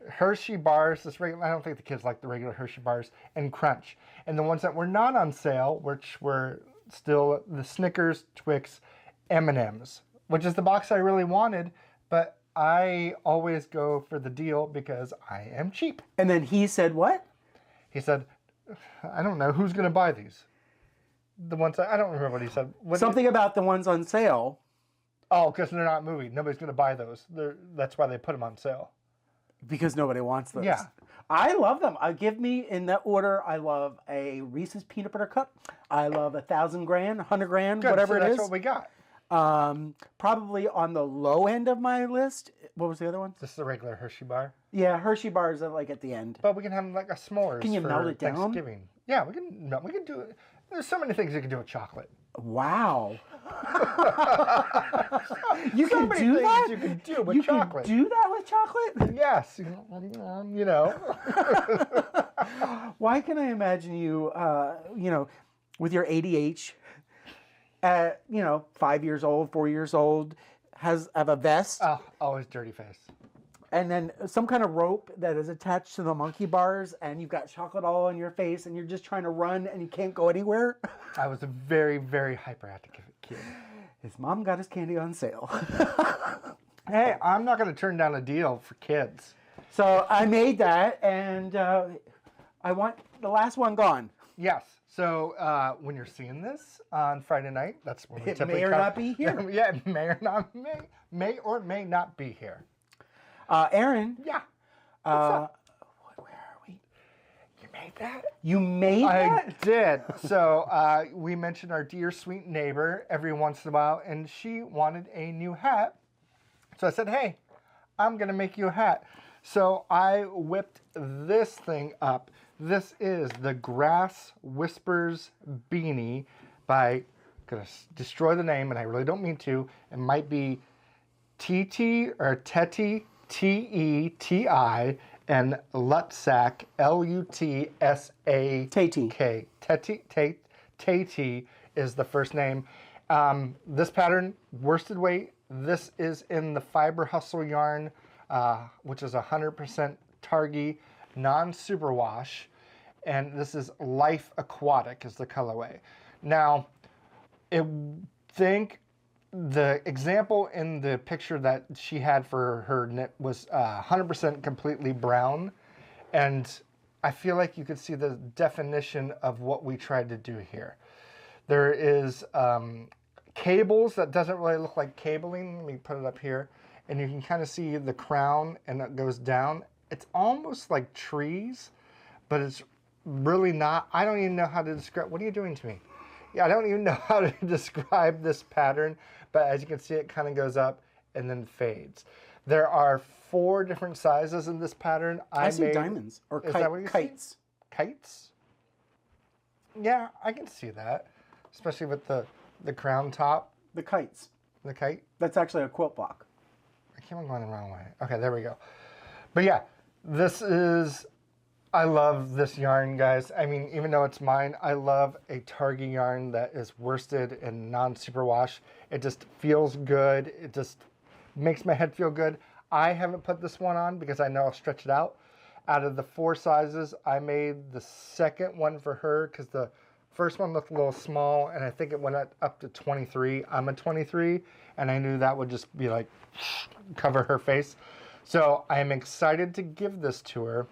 Hershey bars. I don't think the kids like the regular Hershey bars, and Crunch. And the ones that were not on sale, which were still the Snickers, Twix, M&Ms, which is the box I really wanted, but I always go for the deal because I am cheap. And then he said what? He said, I don't know, who's going to buy these? The ones I don't remember what he said. Something about the ones on sale. Oh, because they're not moving. Nobody's going to buy those. That's why they put them on sale. Because nobody wants those. Yeah. I love them. Give me in that order. I love a Reese's peanut butter cup. I love 1,000 grand, 100 grand, Good, whatever so it is. That's what we got. Probably on the low end of my list. What was the other one? This is the regular Hershey bar. Yeah, Hershey bars are like at the end. But we can have like a s'mores. Can you for melt it down? Thanksgiving. Yeah, we can do it. There's so many things you can do with chocolate. Wow. You So can many do things that? you can do with chocolate. You can do that with chocolate? Yes, you know. Why can I imagine you, with your ADH, at 5 years old, 4 years old, have a vest, Oh, always dirty face. and then some kind of rope that is attached to the monkey bars, and you've got chocolate all on your face, and you're just trying to run, and you can't go anywhere? I was a very, very hyperactive kid. His mom got his candy on sale. Hey, I'm not going to turn down a deal for kids. So I made that, and I want the last one gone. Yes. So when you're seeing this on Friday night, that's when we It typically may or come. not be here. Yeah, it may or may not be here. Aaron. Yeah. Where are we? You made that? You made I that? did. So we mentioned our dear sweet neighbor every once in a while, and she wanted a new hat. So I said, hey, I'm going to make you a hat. So I whipped this thing up. This is the Grass Whispers Beanie by, going to destroy the name, and I really don't mean to. It might be Teti or Teti, T-E-T-I, and Lutsak, L-U-T-S-A-K. Teti is the first name. This pattern, worsted weight. This is in the Fiber Hustle yarn, which is 100% Targhee, non-superwash. And this is Life Aquatic is the colorway. Now, I think the example in the picture that she had for her knit was 100% completely brown. And I feel like you could see the definition of what we tried to do here. There is cables that doesn't really look like cabling. Let me put it up here. And you can kind of see the crown and it goes down. It's almost like trees, but it's really not. I don't even know how to describe. What are you doing to me? Yeah, I don't even know how to describe this pattern, but as you can see, it kind of goes up and then fades. There are 4 different sizes in this pattern. I see diamonds or kites. Kites? Yeah, I can see that, especially with the crown top. The kites. The kite? That's actually a quilt block. I keep on going the wrong way. Okay, there we go. But yeah, this is, I love this yarn, guys. I mean, even though it's mine, I love a Targhee yarn that is worsted and non-superwash. It just feels good. It just makes my head feel good. I haven't put this one on because I know I'll stretch it out. Out of the 4 sizes, I made the second one for her because the first one looked a little small, and I think it went up to 23. I'm a 23, and I knew that would just be like, cover her face. So I am excited to give this to her.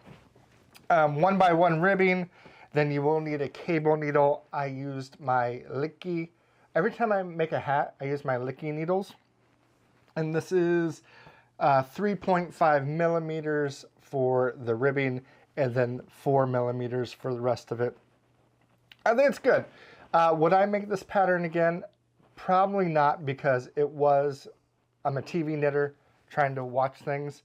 1x1 ribbing, then you will need a cable needle. I used my Licky. Every time I make a hat, I use my Licky needles. And this is 3.5 millimeters for the ribbing, and then 4 millimeters for the rest of it. I think it's good. Would I make this pattern again? Probably not, because I'm a TV knitter trying to watch things.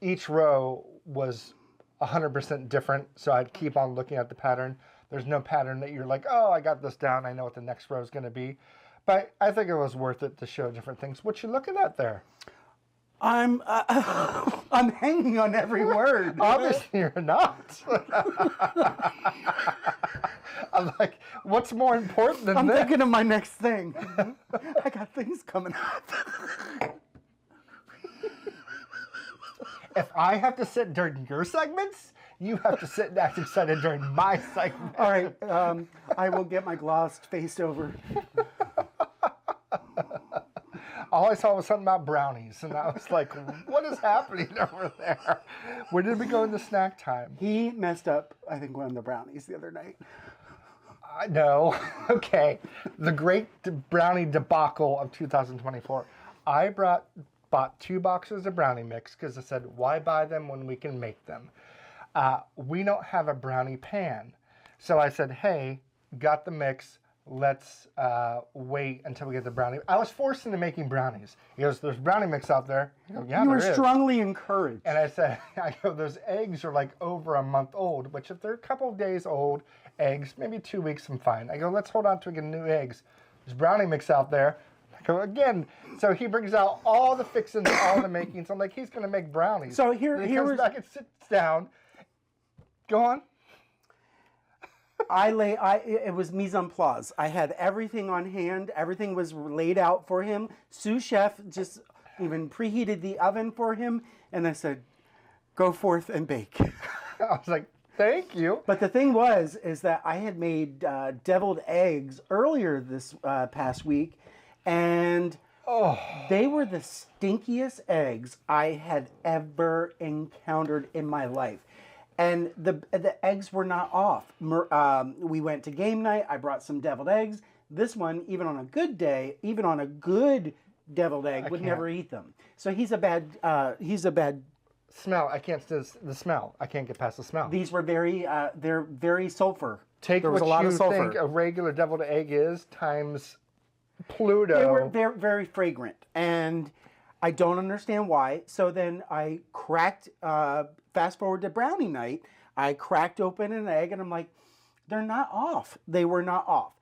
Each row was 100% different, so I'd keep on looking at the pattern. There's no pattern that you're like, oh, I got this down, I know what the next row is going to be. But I think it was worth it to show different things. What you looking at there? I'm hanging on every word. Obviously you're not. I'm like, what's more important than this? I'm thinking of my next thing. I got things coming up. If I have to sit during your segments, you have to sit and act excited during my segment. All right, I will get my glossed face over. All I saw was something about brownies, and I was like, what is happening over there? Where did we go in the snack time? He messed up, I think, one of the brownies the other night. No. Okay. The great brownie debacle of 2024. I bought 2 boxes of brownie mix because I said, why buy them when we can make them? We don't have a brownie pan. So I said, hey, got the mix. Let's wait until we get the brownie. I was forced into making brownies. He goes, there's brownie mix out there. I go, yeah, you were there is. strongly encouraged. And I said, those eggs are like over a month old, which if they're a couple of days old, eggs, maybe 2 weeks, I'm fine. I go, let's hold on to get new eggs. There's brownie mix out there. I go, again. So he brings out all the fixings, all the makings. I'm like, he's going to make brownies. So he comes back and sits down. Go on. It was mise en place. I had everything on hand. Everything was laid out for him. Sous chef just even preheated the oven for him. And I said, go forth and bake. I was like, thank you. But the thing is that I had made deviled eggs earlier this past week. And they were the stinkiest eggs I had ever encountered in my life. And the eggs were not off. We went to game night. I brought some deviled eggs. This one, even on a good day, even on a good deviled egg, would never eat them. So he's a bad smell. I can't the smell. I can't get past the smell. These were they're very sulfur. There was a lot of sulfur. Think a regular deviled egg is times Pluto. They were very fragrant, and I don't understand why. So then I cracked, fast forward to brownie night, I cracked open an egg and I'm like, they're not off. They were not off.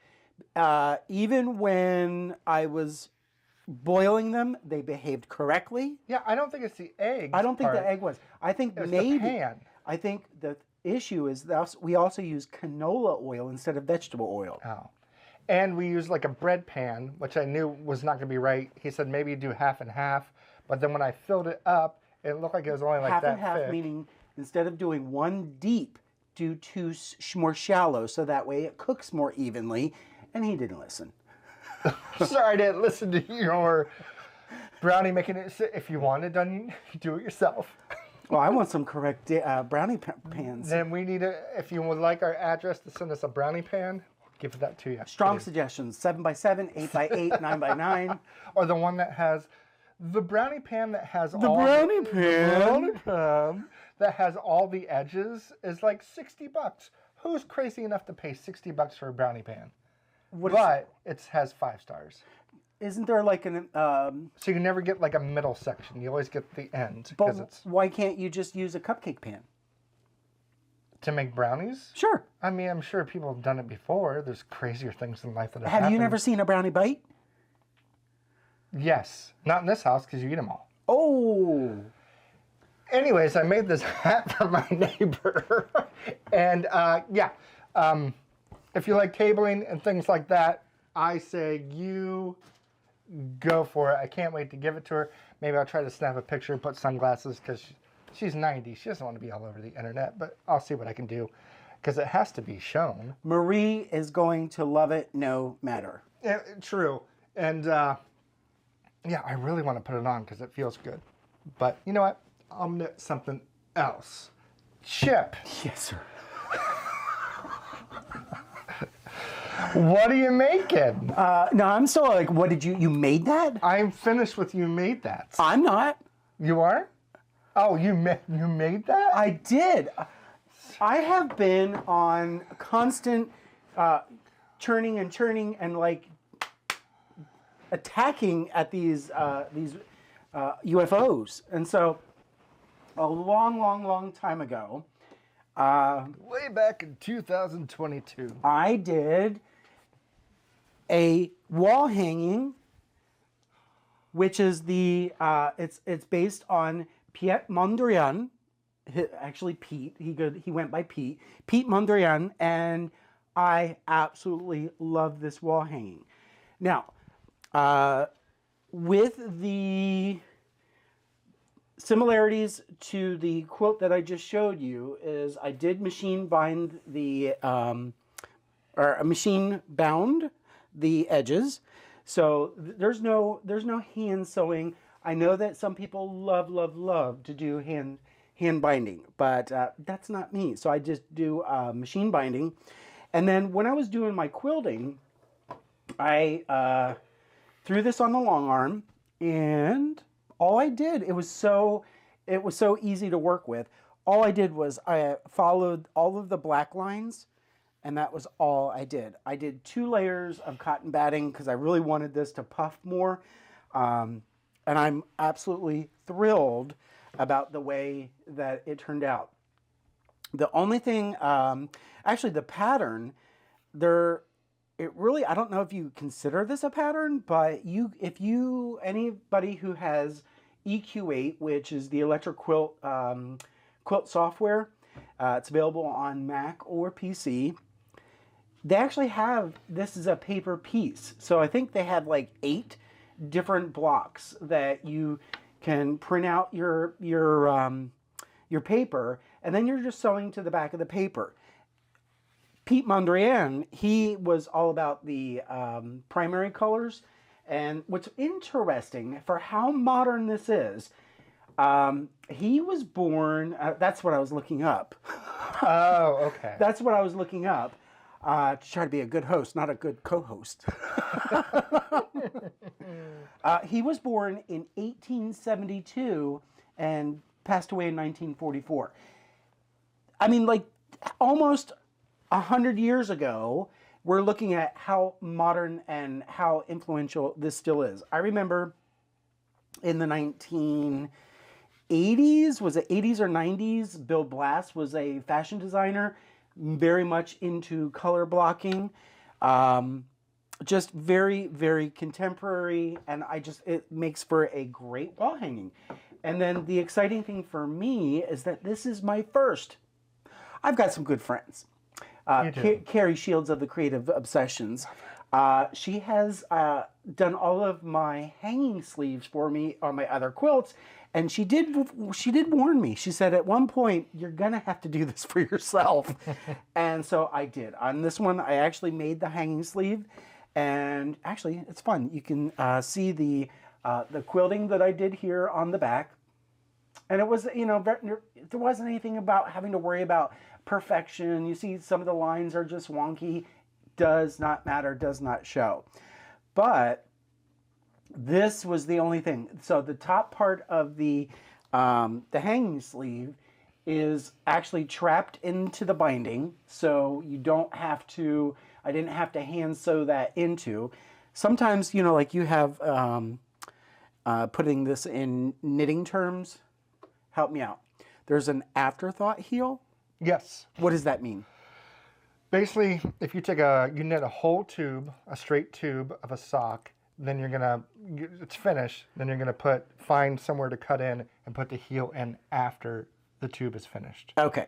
Even when I was boiling them, they behaved correctly. Yeah, I don't think it's the egg. I don't think the egg was. I think It's maybe. the pan. I think the issue is that we also use canola oil instead of vegetable oil. Oh. And we used like a bread pan, which I knew was not going to be right. He said maybe do half and half. But then when I filled it up, it looked like it was only like Half that and half, thick. meaning instead of doing one deep, do two more shallow, so that way it cooks more evenly. And he didn't listen. Sorry, I didn't listen to your brownie making it. If you want it done, do it yourself. Well, I want some correct brownie pans. Then we need if you would like our address to send us a brownie pan, give that to you. Strong suggestions: 7x7, 8x8, 9x9. Or the one that has the brownie pan that has The brownie pan. The brownie pan that has all the edges is like $60. Who's crazy enough to pay $60 for a brownie pan? But it has 5 stars. Isn't there like an? So you never get like a middle section. You always get the end. But why can't you just use a cupcake pan? To make brownies? Sure. I mean, I'm sure people have done it before. There's crazier things in life that have Have happened. you never seen a brownie bite? Yes. Not in this house because you eat them all. Oh. Anyways, I made this hat for my neighbor. And if you like cabling and things like that, I say you go for it. I can't wait to give it to her. Maybe I'll try to snap a picture and put sunglasses because she's 90. She doesn't want to be all over the internet, but I'll see what I can do because it has to be shown. Marie is going to love it no matter. Yeah, true. And I really want to put it on because it feels good. But you know what? I'll knit something else. Chip. Yes, sir. What are you making? No, I'm still like, what did you made that? I'm finished with you made that. I'm not. You are? Oh, you made that? I did. I have been on constant churning and like attacking at these UFOs. And so a long time ago, Way back in 2022. I did a wall hanging, which is the it's based on Mondrian. Actually, Pete. He went by Pete. Pete Mondrian, and I absolutely love this wall hanging. Now, with the similarities to the quilt that I just showed you, is I did machine bind the machine bound the edges. So there's no hand sewing. I know that some people love to do hand binding, but that's not me. So I just do machine binding. And then when I was doing my quilting, I threw this on the long arm, and all I did, it was so easy to work with. All I did was I followed all of the black lines, and that was all I did. I did 2 layers of cotton batting because I really wanted this to puff more. And I'm absolutely thrilled about the way that it turned out. The only thing, actually the pattern, I don't know if you consider this a pattern, but anybody who has EQ8, which is the electric quilt software, it's available on Mac or PC. They actually have this as a paper piece. So I think they have like 8 different blocks that you can print out your paper, and then you're just sewing to the back of the paper. Pete Mondrian, he was all about the primary colors. And what's interesting for how modern this is, he was born, that's what I was looking up. Oh, okay. That's what I was looking up to try to be a good host, not a good co-host. He was born in 1872 and passed away in 1944. I mean, like almost 100 years ago, we're looking at how modern and how influential this still is. I remember in the 1980s. Was it 80s or 90s? Bill Blass was a fashion designer, very much into color blocking. Just very, very contemporary, and it makes for a great wall hanging. And then the exciting thing for me is that this is my first. I've got some good friends. Carrie Shields of the Creative Obsessions. She has done all of my hanging sleeves for me on my other quilts, and she did warn me. She said at one point, you're gonna have to do this for yourself. And so I did. On this one, I actually made the hanging sleeve, and actually it's fun. You can see the quilting that I did here on the back. And it was, there wasn't anything about having to worry about perfection. You see some of the lines are just wonky. Does not matter, does not show. But this was the only thing. So the top part of the hanging sleeve is actually trapped into the binding. So you don't have to, I didn't have to hand sew that into. Sometimes, like you have, putting this in knitting terms, help me out. There's an afterthought heel. Yes. What does that mean? Basically, if you you knit a whole tube, a straight tube of a sock, then it's finished, then you're gonna find somewhere to cut in and put the heel in after the tube is finished. Okay.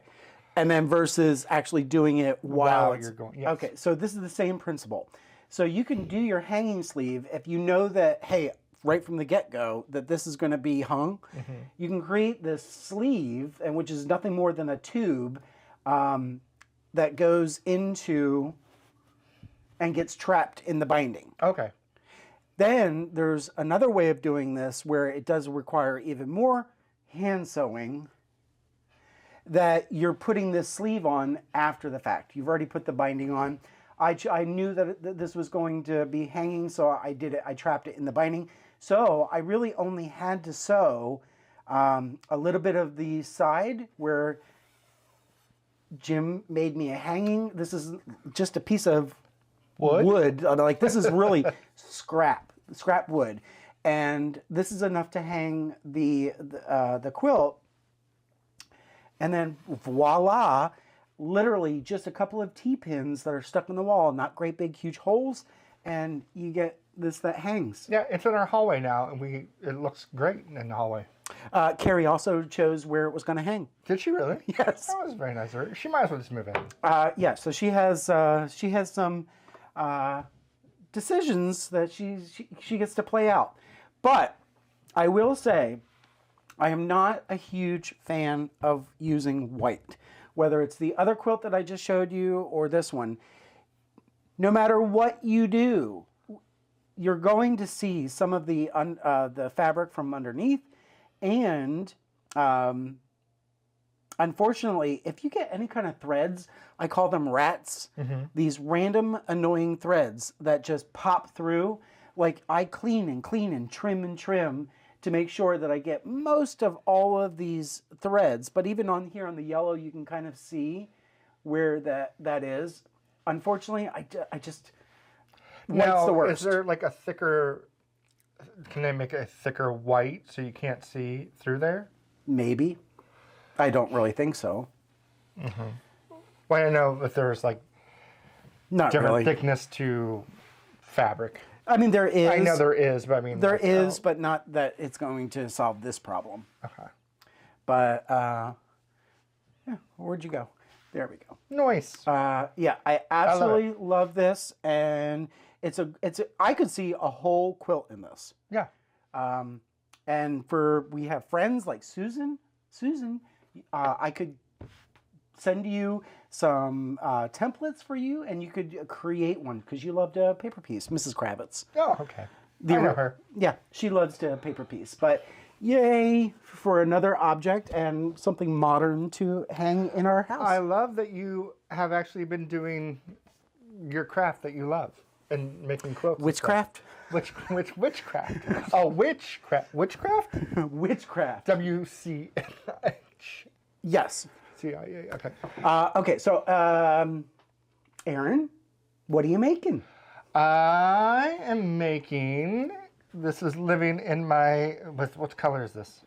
And then versus actually doing it while you're going. Yes. Okay, so this is the same principle. So you can do your hanging sleeve if you know that, hey, right from the get-go, that this is going to be hung. Mm-hmm. You can create this sleeve, and which is nothing more than a tube that goes into and gets trapped in the binding. Okay. Then there's another way of doing this where it does require even more hand sewing, that you're putting this sleeve on after the fact. You've already put the binding on. I knew that this was going to be hanging, so I did it. I trapped it in the binding. So I really only had to sew a little bit of the side where Jim made me a hanging. This is just a piece of wood. Like, this is really scrap wood. And this is enough to hang the quilt. And then voila, literally just a couple of T-pins that are stuck in the wall, not great big huge holes, and you get this that hangs. Yeah, it's in our hallway now, and it looks great in the hallway. Carrie also chose where it was going to hang. Did she really? Yes. That was very nice of her. She might as well just move in. Yeah, so she has some decisions that she gets to play out. But I will say, I am not a huge fan of using white, whether it's the other quilt that I just showed you or this one. No matter what you do, you're going to see some of the fabric from underneath, and unfortunately, if you get any kind of threads, I call them rats, these random annoying threads that just pop through. Like, I clean and trim to make sure that I get most of all of these threads. But even on here on the yellow, you can kind of see where that is. Unfortunately, I just... White's the worst. Is there like a thicker... Can they make a thicker white so you can't see through there? Maybe. I don't really think so. Well, I know that there's like Not different really. thickness to fabric. I mean, there is. I know there is, but I mean... There is, but not that it's going to solve this problem. Okay. But, yeah, where'd you go? There we go. Nice. Yeah, I absolutely love this, and I could see a whole quilt in this. Yeah. And we have friends like Susan, I could send you some templates for you, and you could create one because you loved a paper piece, Mrs. Kravitz. Oh, okay. I know her. Yeah, she loves to paper piece. But yay for another object and something modern to hang in our house. I love that you have actually been doing your craft that you love and making quilts. Witchcraft? Witchcraft? Oh, witchcraft. Witchcraft? Witchcraft. W-C-H. Yes. C-I-A. Okay. Okay, so, Aaron, what are you making? I am making This is living in my, what color is this?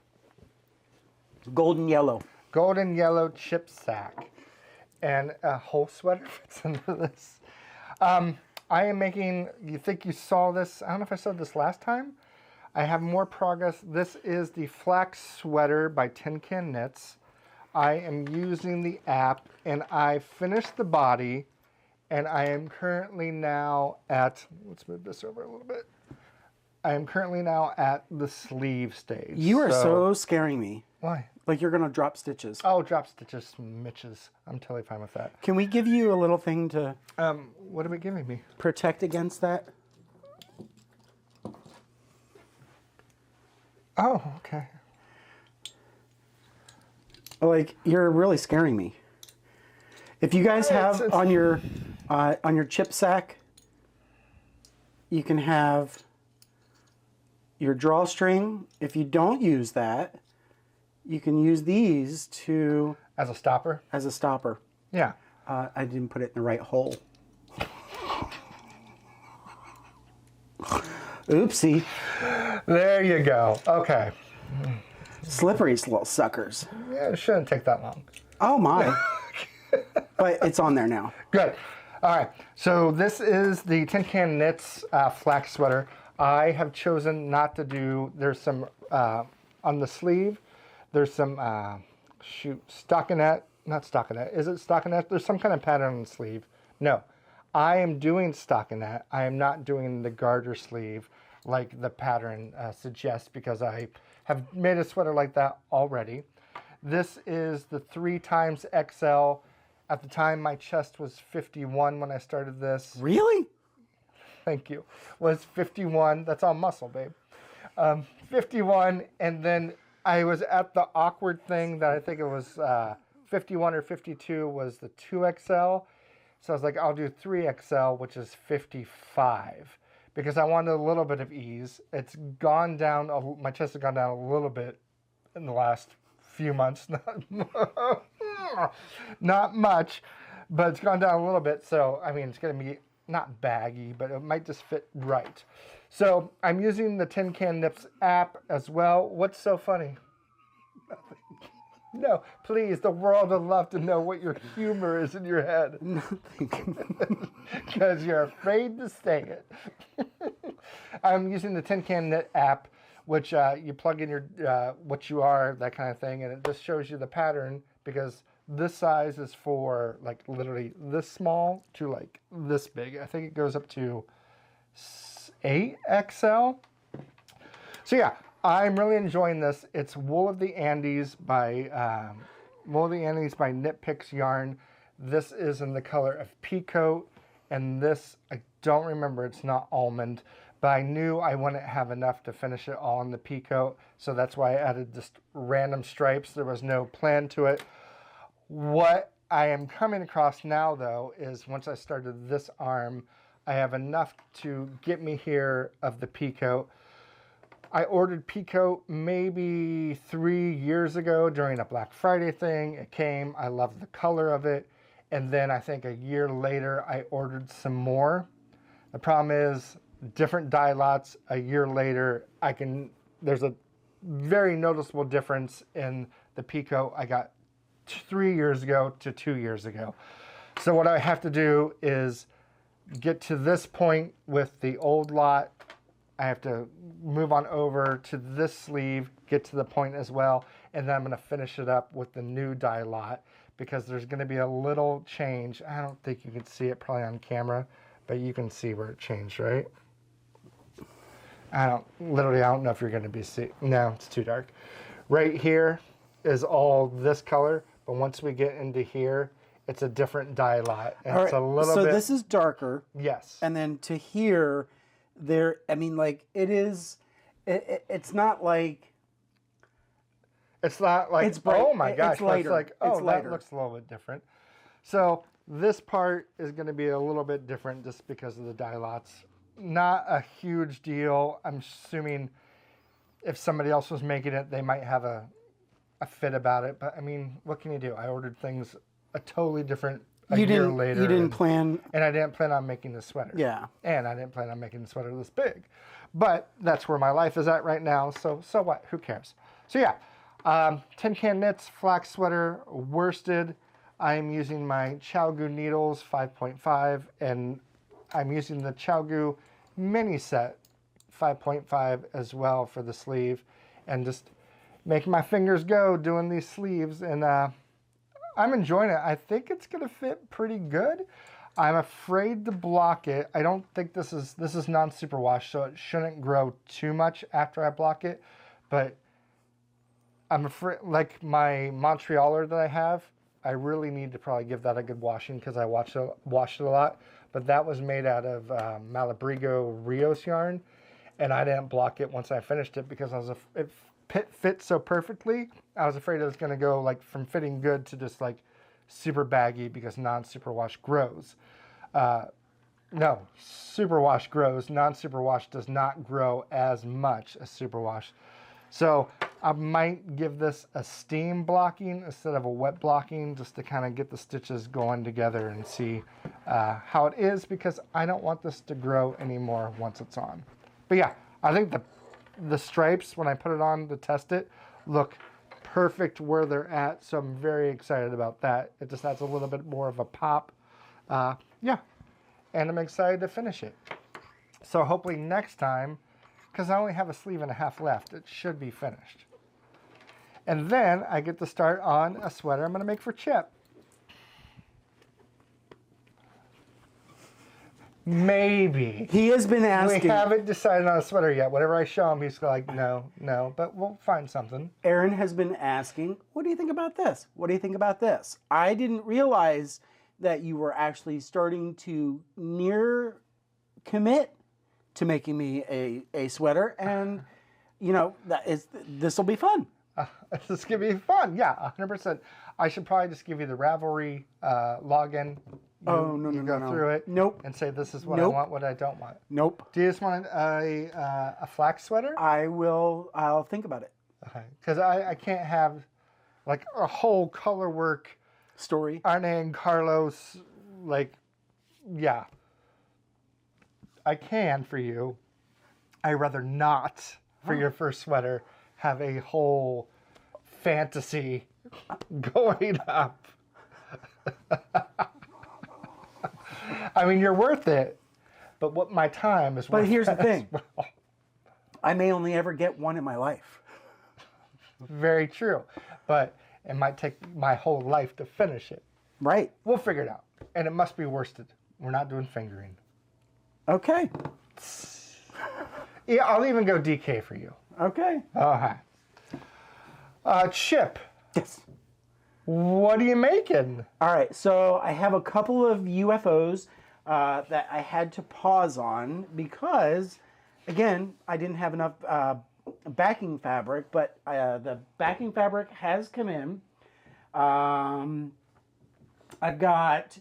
Golden yellow. Golden yellow chip sack. And a whole sweater fits into this. I am making, you think you saw this, I don't know if I saw this last time. I have more progress. This is the flax sweater by Tin Can Knits. I am using the app and I finished the body and I am currently now at, let's move this over a little bit. I am currently now at the sleeve stage. You are so scaring me. Why? Like you're going to drop stitches. Oh, drop stitches, Mitches. I'm totally fine with that. Can we give you a little thing to What are we giving me? protect against that? Oh, okay. Like you're really scaring me. If you guys have on your chip sack, you can have your drawstring. If you don't use that, you can use these to As a stopper? as a stopper. Yeah. I didn't put it in the right hole. Oopsie. There you go. Okay. Slippery little suckers. Yeah, it shouldn't take that long. Oh my. But it's on there now. Good. All right. So this is the Tin Can Knits flax sweater. I have chosen not to do, there's some, on the sleeve, there's some, stockinette, not stockinette. Is it stockinette? There's some kind of pattern on the sleeve. No. I am doing stockinette. I am not doing the garter sleeve like the pattern suggests because I have made a sweater like that already. This is the 3x XL. At the time, my chest was 51 when I started this. Really? Thank you. Was 51. That's all muscle, babe. 51, and then I was at the awkward thing that I think it was 51 or 52 was the 2XL. So I was like, I'll do 3XL, which is 55, because I wanted a little bit of ease. It's gone down, my chest has gone down a little bit in the last few months. Not much, but it's gone down a little bit. So, I mean, it's going to be not baggy, but it might just fit right. So I'm using the Tin Can Knits app as well. What's so funny? No, please, the world would love to know what your humor is in your head. Because you're afraid to say it. I'm using the Tin Can Knit app, which you plug in your what you are, that kind of thing, and it just shows you the pattern, because this size is for like literally this small to like this big. I think it goes up to 8XL. So yeah, I'm really enjoying this. It's Wool of the Andes by Knit Picks Yarn. This is in the color of Peacoat, and this, I don't remember, it's not almond, but I knew I wouldn't have enough to finish it all in the Peacoat, so that's why I added just random stripes. There was no plan to it. What I am coming across now, though, is once I started this arm, I have enough to get me here of the Peacoat. I ordered Peacoat maybe 3 years ago during a Black Friday thing. It came, I loved the color of it. And then I think a year later, I ordered some more. The problem is, different dye lots, a year later, there's a very noticeable difference in the Peacoat I got 3 years ago to 2 years ago. So what I have to do is get to this point with the old lot. I have to move on over to this sleeve, get to the point as well, and then I'm going to finish it up with the new dye lot, because there's going to be a little change. I don't think you can see it probably on camera, but you can see where it changed, right? I don't know if you're going to be no, it's too dark. Right here is all this color, but once we get into here, it's a different dye lot. And it's a little bit. So this is darker. Yes. And then to here, there, I mean, like, it's not like. It's not like, it's bright. Oh my gosh, it's lighter. It's like, oh, it's that looks a little bit different. So this part is going to be a little bit different just because of the dye lots. Not a huge deal. I'm assuming if somebody else was making it, they might have a fit about it. But I mean, what can you do? I ordered things a totally different year later. You didn't plan. And I didn't plan on making the sweater. Yeah. And I didn't plan on making the sweater this big. But that's where my life is at right now, so what? Who cares? So yeah, tin can knits, flax sweater, worsted. I'm using my Chalgu needles 5.5, and I'm using the Chalgu mini set 5.5 as well for the sleeve, and just making my fingers go doing these sleeves, and I'm enjoying it. I think it's gonna fit pretty good. I'm afraid to block it. I don't think this is non-superwash, so it shouldn't grow too much after I block it. But I'm afraid, like my Montrealer that I have, I really need to probably give that a good washing because I washed it a lot. But that was made out of Malabrigo Rios yarn, and I didn't block it once I finished it because it fit so perfectly. I was afraid it was going to go like from fitting good to just like super baggy because non-superwash grows. No, superwash grows. Non-superwash does not grow as much as superwash. So I might give this a steam blocking instead of a wet blocking just to kind of get the stitches going together and see how it is, because I don't want this to grow anymore once it's on. But yeah, I think the stripes, when I put it on to test it, look perfect where they're at, so I'm very excited about that. It just adds a little bit more of a pop. Yeah, and I'm excited to finish it. So hopefully next time, because I only have a sleeve and a half left, it should be finished. And then I get to start on a sweater I'm going to make for Chip. Maybe. He has been asking. We haven't decided on a sweater yet. Whatever I show him, he's like, no, but we'll find something. Aaron has been asking, what do you think about this? What do you think about this? I didn't realize that you were actually starting to near commit to making me a sweater, and you know, this will be fun. This is going to be fun. Yeah, 100%. I should probably just give you the Ravelry login. You go through it. Nope. And say this is what I want, what I don't want. Nope. Do you just want a flax sweater? I'll think about it. Okay. Because I can't have like a whole color work Story. Arne and Carlos, like, yeah. I can for you. I'd rather not for your first sweater have a whole fantasy going up. I mean, you're worth it, but what my time is worth. But here's the thing. Well. I may only ever get one in my life. Very true. But it might take my whole life to finish it. Right. We'll figure it out. And it must be worsted. We're not doing fingering. Okay. Yeah, I'll even go DK for you. Okay. Okay. Chip, Yes. what are you making? All right. So I have a couple of UFOs that I had to pause on because, again, I didn't have enough backing fabric, but the backing fabric has come in. I've got,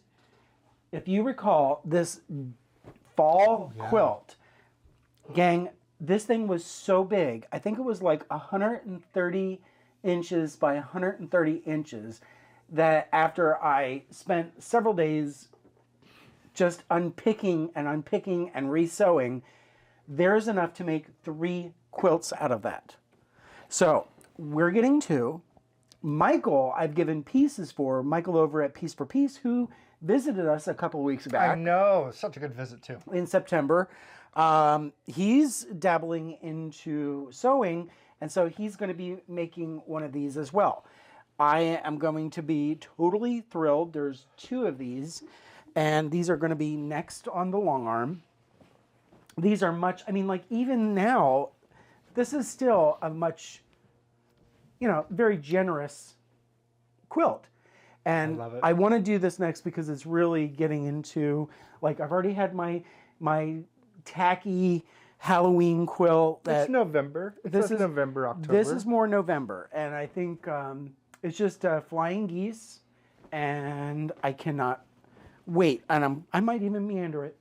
if you recall, this fall quilt. Gang, this thing was so big. I think it was like 130 inches by 130 inches that after I spent several days just unpicking and resewing, there's enough to make 3 quilts out of that. So we're getting 2. Michael, I've given pieces for, Michael over at Piece for Piece, who visited us a couple of weeks back. I know, such a good visit too. In September. He's dabbling into sewing, and so he's going to be making one of these as well. I am going to be totally thrilled. There's 2 of these, and these are going to be next on the long arm. These are much, I mean, like even now, this is still a much, you know, very generous quilt. And I love it. I want to do this next because it's really getting into, like, I've already had my tacky Halloween quilt. It's November. This is November, October. This is more November, and I think it's just flying geese, and I cannot wait. And I might even meander it.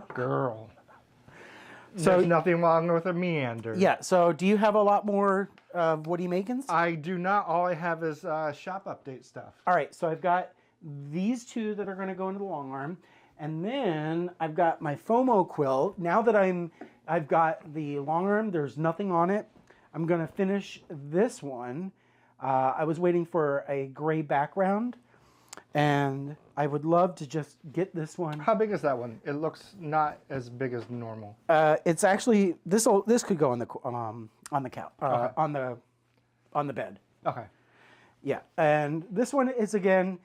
Girl. So there's nothing wrong with a meander. yeah. So do you have a lot more what are you making? I do not. All I have is shop update stuff. All right. So I've got these 2 that are going to go into the long arm. And then I've got my FOMO quilt. Now that I'm I've got the long arm. There's nothing on it. I'm going to finish this one. I was waiting for a gray background, and I would love to just get this one. How big is that one? It looks not as big as normal. It's actually this could go on the couch, Okay. on the bed. Okay. Yeah, and this one is again.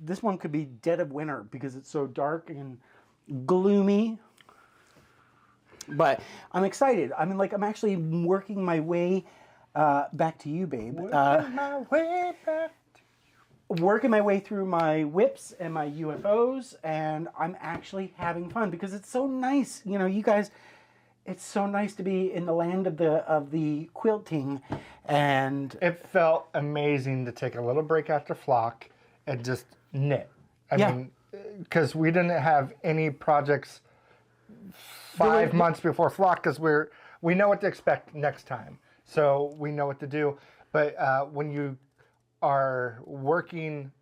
This one could be dead of winter because it's so dark and gloomy. But I'm excited. I mean, like, I'm actually working my way back to you, babe. Working my way back. Working my way through my whips and my UFOs, and I'm actually having fun because it's so nice. You know, you guys, it's so nice to be in the land of the quilting, and It felt amazing to take a little break after flock and just knit. I mean, because we didn't have any projects 5 months before flock because we know what to expect next time, so we know what to do. But when you are working,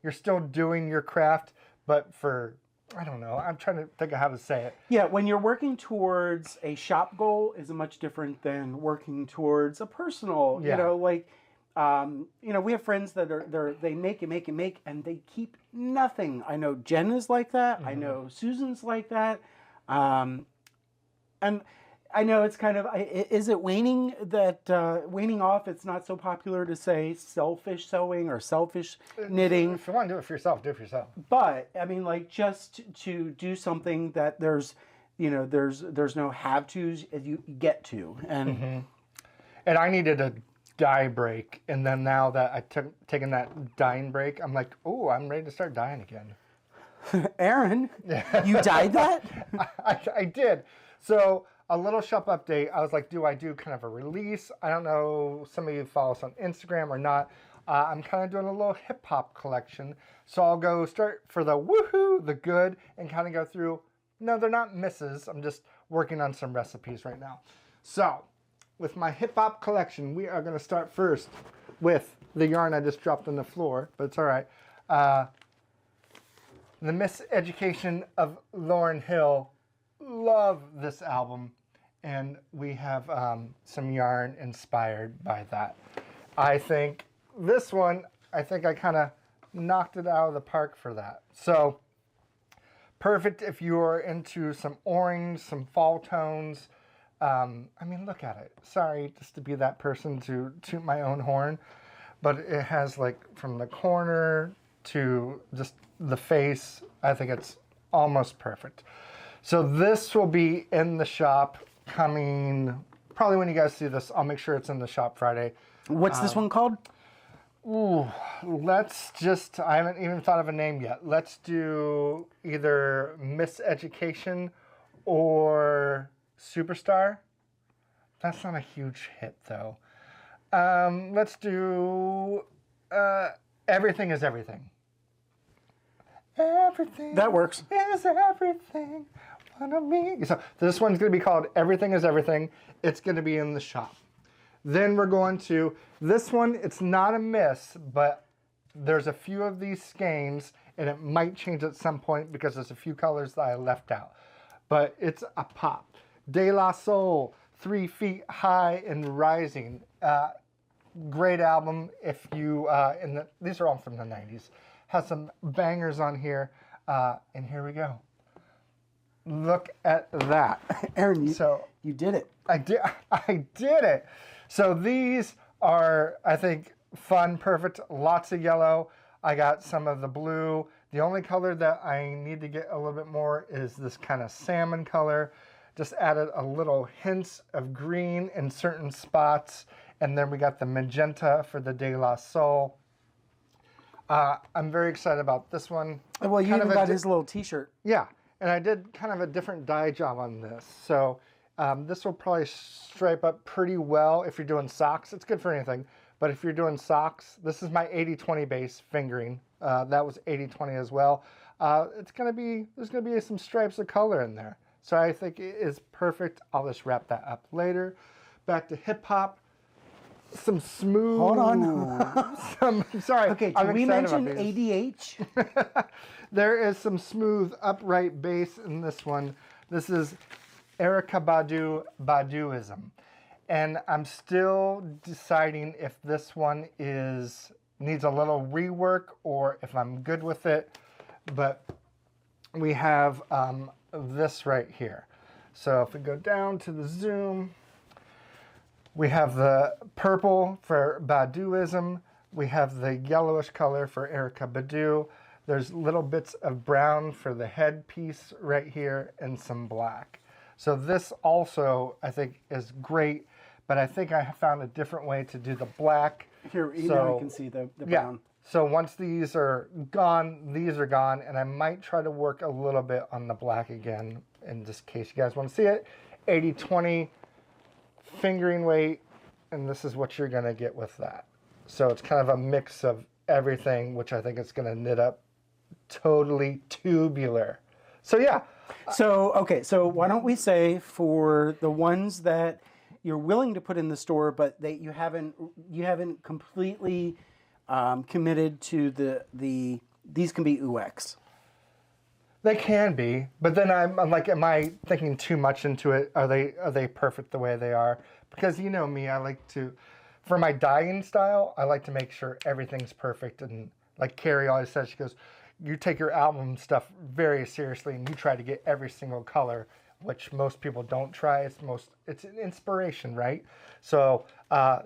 you're still doing your craft, but for, I don't know, I'm trying to think of how to say it. yeah, when you're working towards a shop goal is much different than working towards a personal. Yeah. You know, like. You know, we have friends that they make and make and make, and they keep nothing. I know Jen is like that. I know Susan's like that. And I know it's kind of, is it waning off? It's not so popular to say selfish sewing or selfish knitting. If you want to do it for yourself, do it for yourself. But I mean, like, just to do something that there's no have tos, you get to. And And I needed a dye break, and then now that I taken that dyeing break, I'm like, oh, I'm ready to start dyeing again. Aaron, you dyed that? I did. So a little shop update. I was like, do I do kind of a release? I don't know. Some of you follow us on Instagram or not. I'm kind of doing a little hip hop collection. So I'll go start for the woohoo, the good, and kind of go through. No, they're not misses. I'm just working on some recipes right now. So with my hip hop collection, we are going to start first with the yarn I just dropped on the floor, but it's all right. The Miseducation of Lauryn Hill. Love this album, and we have some yarn inspired by that. I think this one, I kind of knocked it out of the park for that. So perfect if you're into some orange, some fall tones. I mean, look at it. Sorry just to be that person to toot my own horn, but it has, like, from the corner to just the face, I think it's almost perfect. So this will be in the shop coming, probably when you guys see this, I'll make sure it's in the shop Friday. What's this one called? Ooh, let's just, I haven't even thought of a name yet. Let's do either Miseducation or Superstar. That's not a huge hit though. Let's do Everything is Everything. Everything. That works. Is everything. Wanna me. So this one's going to be called Everything is Everything. It's going to be in the shop. Then we're going to, this one, it's not a miss, but there's a few of these skeins, and it might change at some point because there's a few colors that I left out. But it's a pop. De La Soul, 3 Feet High and Rising. Great album. If you, these are all from the 90s. Has some bangers on here. And here we go. Look at that. Aaron, you did it. I did it. So these are, I think, fun, perfect. Lots of yellow. I got some of the blue. The only color that I need to get a little bit more is this kind of salmon color. Just added a little hints of green in certain spots. And then we got the magenta for the De La Soul. I'm very excited about this one. Well, you even got his little t-shirt. Yeah, and I did kind of a different dye job on this. So this will probably stripe up pretty well if you're doing socks. It's good for anything. But if you're doing socks, this is my 80-20 base fingering. That was 80-20 as well. There's going to be some stripes of color in there. So I think it is perfect. I'll just wrap that up later. Back to hip hop. Some smooth. Hold on. Sorry. Okay, did we mention ADH? There is some smooth upright bass in this one. This is Erica Baduism. And I'm still deciding if this one needs a little rework or if I'm good with it. But we have this right here. So if we go down to the zoom, we have the purple for Baduism. We have the yellowish color for Erica Badu. There's little bits of brown for the headpiece right here and some black. So this also, I think, is great, but I think I found a different way to do the black. Here, now you can see the brown. Yeah. So once these are gone, and I might try to work a little bit on the black again, in just case you guys want to see it. 80-20 fingering weight, and this is what you're gonna get with that. So it's kind of a mix of everything, which I think is gonna knit up totally tubular. So yeah. So, okay, so why don't we say for the ones that you're willing to put in the store, but that you haven't completely committed to these can be OOAKs. They can be, but then I'm like, am I thinking too much into it? Are they perfect the way they are? Because you know me, I like to, for my dyeing style, I like to make sure everything's perfect. And like Carrie always says, she goes, you take your album stuff very seriously and you try to get every single color, which most people don't try. It's an inspiration, right? So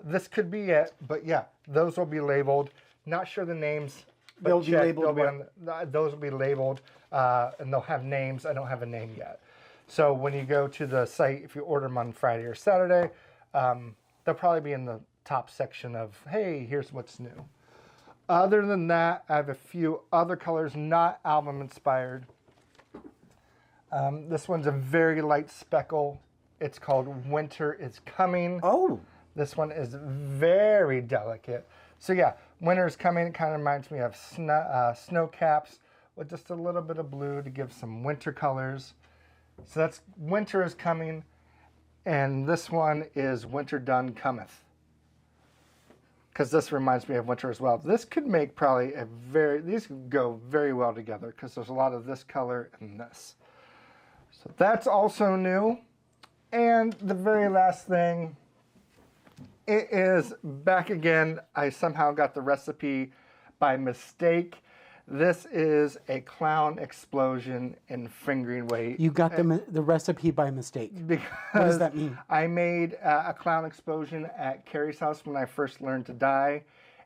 this could be it, but yeah, those will be labeled. Not sure the names. They'll be labeled. Those will be labeled, and they'll have names. I don't have a name yet. So when you go to the site, if you order them on Friday or Saturday, they'll probably be in the top section of, hey, here's what's new. Other than that, I have a few other colors not album inspired. This one's a very light speckle. It's called Winter is Coming. Oh. This one is very delicate. So yeah, winter is coming. It kind of reminds me of snow caps with just a little bit of blue to give some winter colors. So that's Winter is Coming. And this one is Winter Done Cometh. Because this reminds me of winter as well. This could make probably these could go very well together because there's a lot of this color and this. So that's also new. And the very last thing, it is back again. I somehow got the recipe by mistake. This is a clown explosion in fingering weight. You got the recipe by mistake. Because what does that mean? I made a clown explosion at Carrie's house when I first learned to dye,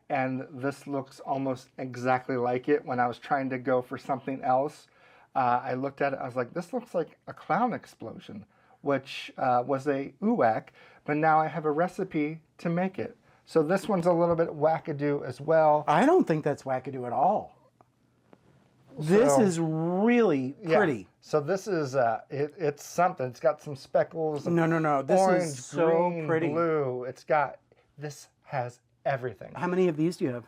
and this looks almost exactly like it. When I was trying to go for something else, I looked at it, I was like, this looks like a clown explosion, which was a OOAK, but now I have a recipe to make it. So this one's a little bit wackadoo as well. I don't think that's wackadoo at all. This is really pretty. Yeah. So this is it's something. It's got some speckles. No. This orange, is so green, pretty. Blue. This has everything. How many of these do you have?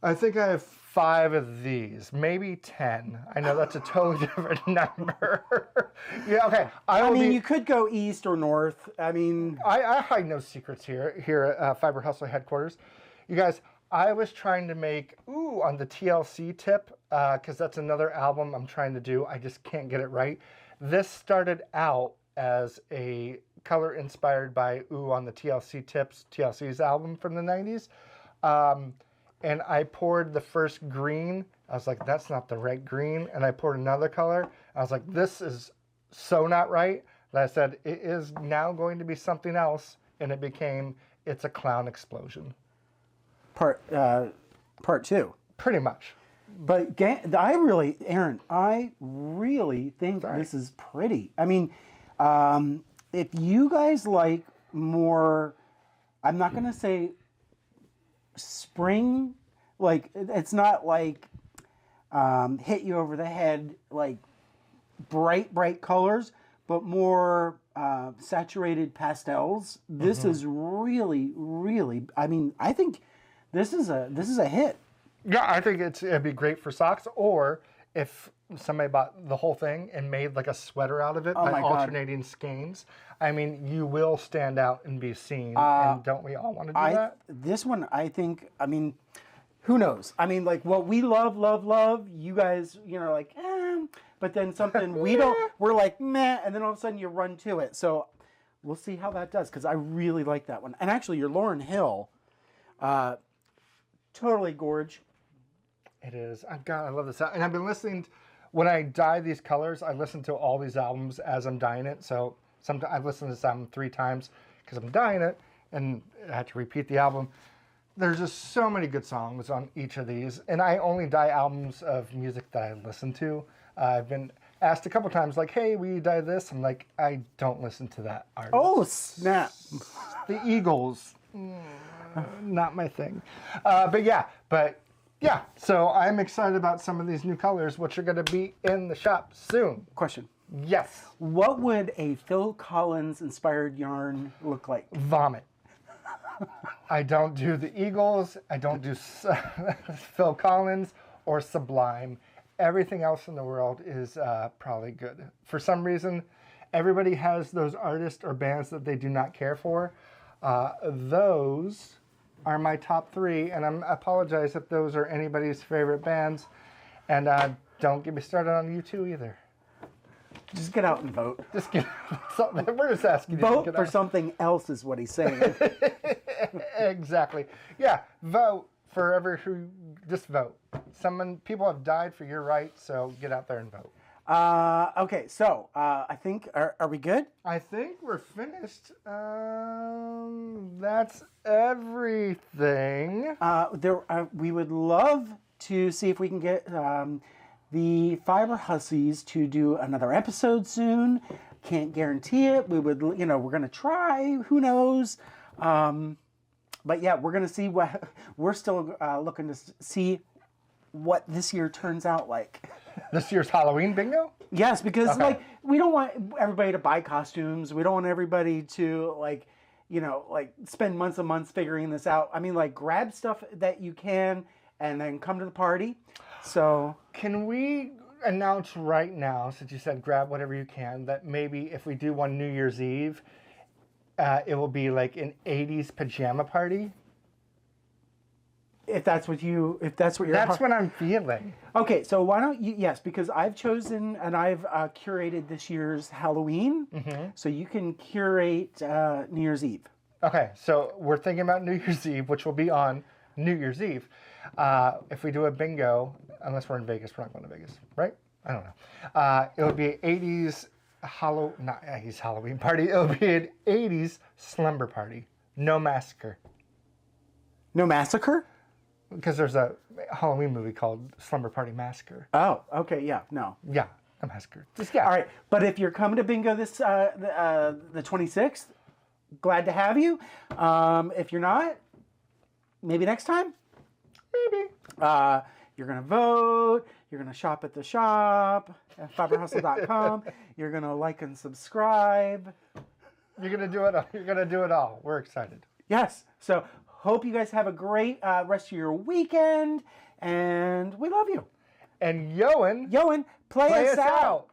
I think I have 5 of these, maybe 10. I know that's a totally different number. Yeah, okay. I mean, you could go east or north. I mean, I hide no secrets here at Fiber Hustle headquarters. You guys, I was trying to make, on the TLC tip, because that's another album I'm trying to do. I just can't get it right. This started out as a color inspired by on the TLC tips, TLC's album from the 90s. And I poured the first green. I was like, that's not the right green. And I poured another color. I was like, this is so not right. And I said, it is now going to be something else. And it became, it's a clown explosion. Part 2. Pretty much. But Aaron, I really think this is pretty. I mean, if you guys like more, I'm not going to say spring, like it's not like hit you over the head, like bright colors, but more saturated pastels. This is really, I mean, I think this is a hit. Yeah, I think it'd be great for socks, or if somebody bought the whole thing and made like a sweater out of it by alternating skeins. I mean, you will stand out and be seen, and don't we all want to do that? This one, I think, I mean, who knows? I mean, like what we love, you guys, like, but then something we're like, meh, and then all of a sudden you run to it. So we'll see how that does, because I really like that one. And actually, your Lauryn Hill, totally gorge. It is. I love this. And I've been listening, when I dye these colors, I listen to all these albums as I'm dyeing it. So sometimes I've listened to this album 3 times because I'm dyeing it, and I had to repeat the album. There's just so many good songs on each of these, and I only dye albums of music that I listen to. I've been asked a couple times, like, hey, will you dye this? I'm like, I don't listen to that artist. Oh, snap. The Eagles, not my thing. But yeah, so I'm excited about some of these new colors, which are going to be in the shop soon. Question. Yes. What would a Phil Collins inspired yarn look like? Vomit. I don't do the Eagles. I don't do Phil Collins or Sublime. Everything else in the world is probably good. For some reason, everybody has those artists or bands that they do not care for. Those are my top 3, and I apologize if those are anybody's favorite bands. And don't get me started on U2 either. Just get out and vote. Just get we're just asking you vote to get for out. something else is what he's saying. Exactly. Yeah, vote for just vote. People have died for your right, so get out there and vote. Okay, so I think, are we good? I think we're finished. That's everything. We would love to see if we can get the Fiber Hussies to do another episode soon. Can't guarantee it. We would, we're going to try. Who knows? But yeah, we're going to see what we're still looking to see what this year turns out like. This year's Halloween bingo? Yes, because we don't want everybody to buy costumes. We don't want everybody to spend months and months figuring this out. I mean, grab stuff that you can and then come to the party. So can we announce right now, since you said grab whatever you can, that maybe if we do one New Year's Eve, it will be like an 80s pajama party? If that's what you're... That's what I'm feeling. Okay, so why don't you... Yes, because I've chosen and I've curated this year's Halloween. Mm-hmm. So you can curate New Year's Eve. Okay, so we're thinking about New Year's Eve, which will be on New Year's Eve. If we do a bingo, unless we're in Vegas, we're not going to Vegas, right? I don't know. It would be an 80s not 80s Halloween party. It would be an 80s slumber party. No massacre. No massacre? Because there's a Halloween movie called Slumber Party Massacre. Oh, okay, yeah, no. Yeah, a massacre. Just, yeah. All right, but if you're coming to bingo this the 26th, glad to have you. If you're not, maybe next time? Maybe. You're going to vote. You're going to shop at the shop at fiberhustle.com. You're going to like and subscribe. You're going to do it all. You're going to do it all. We're excited. Yes. So hope you guys have a great rest of your weekend. And we love you. And Joann, play us out.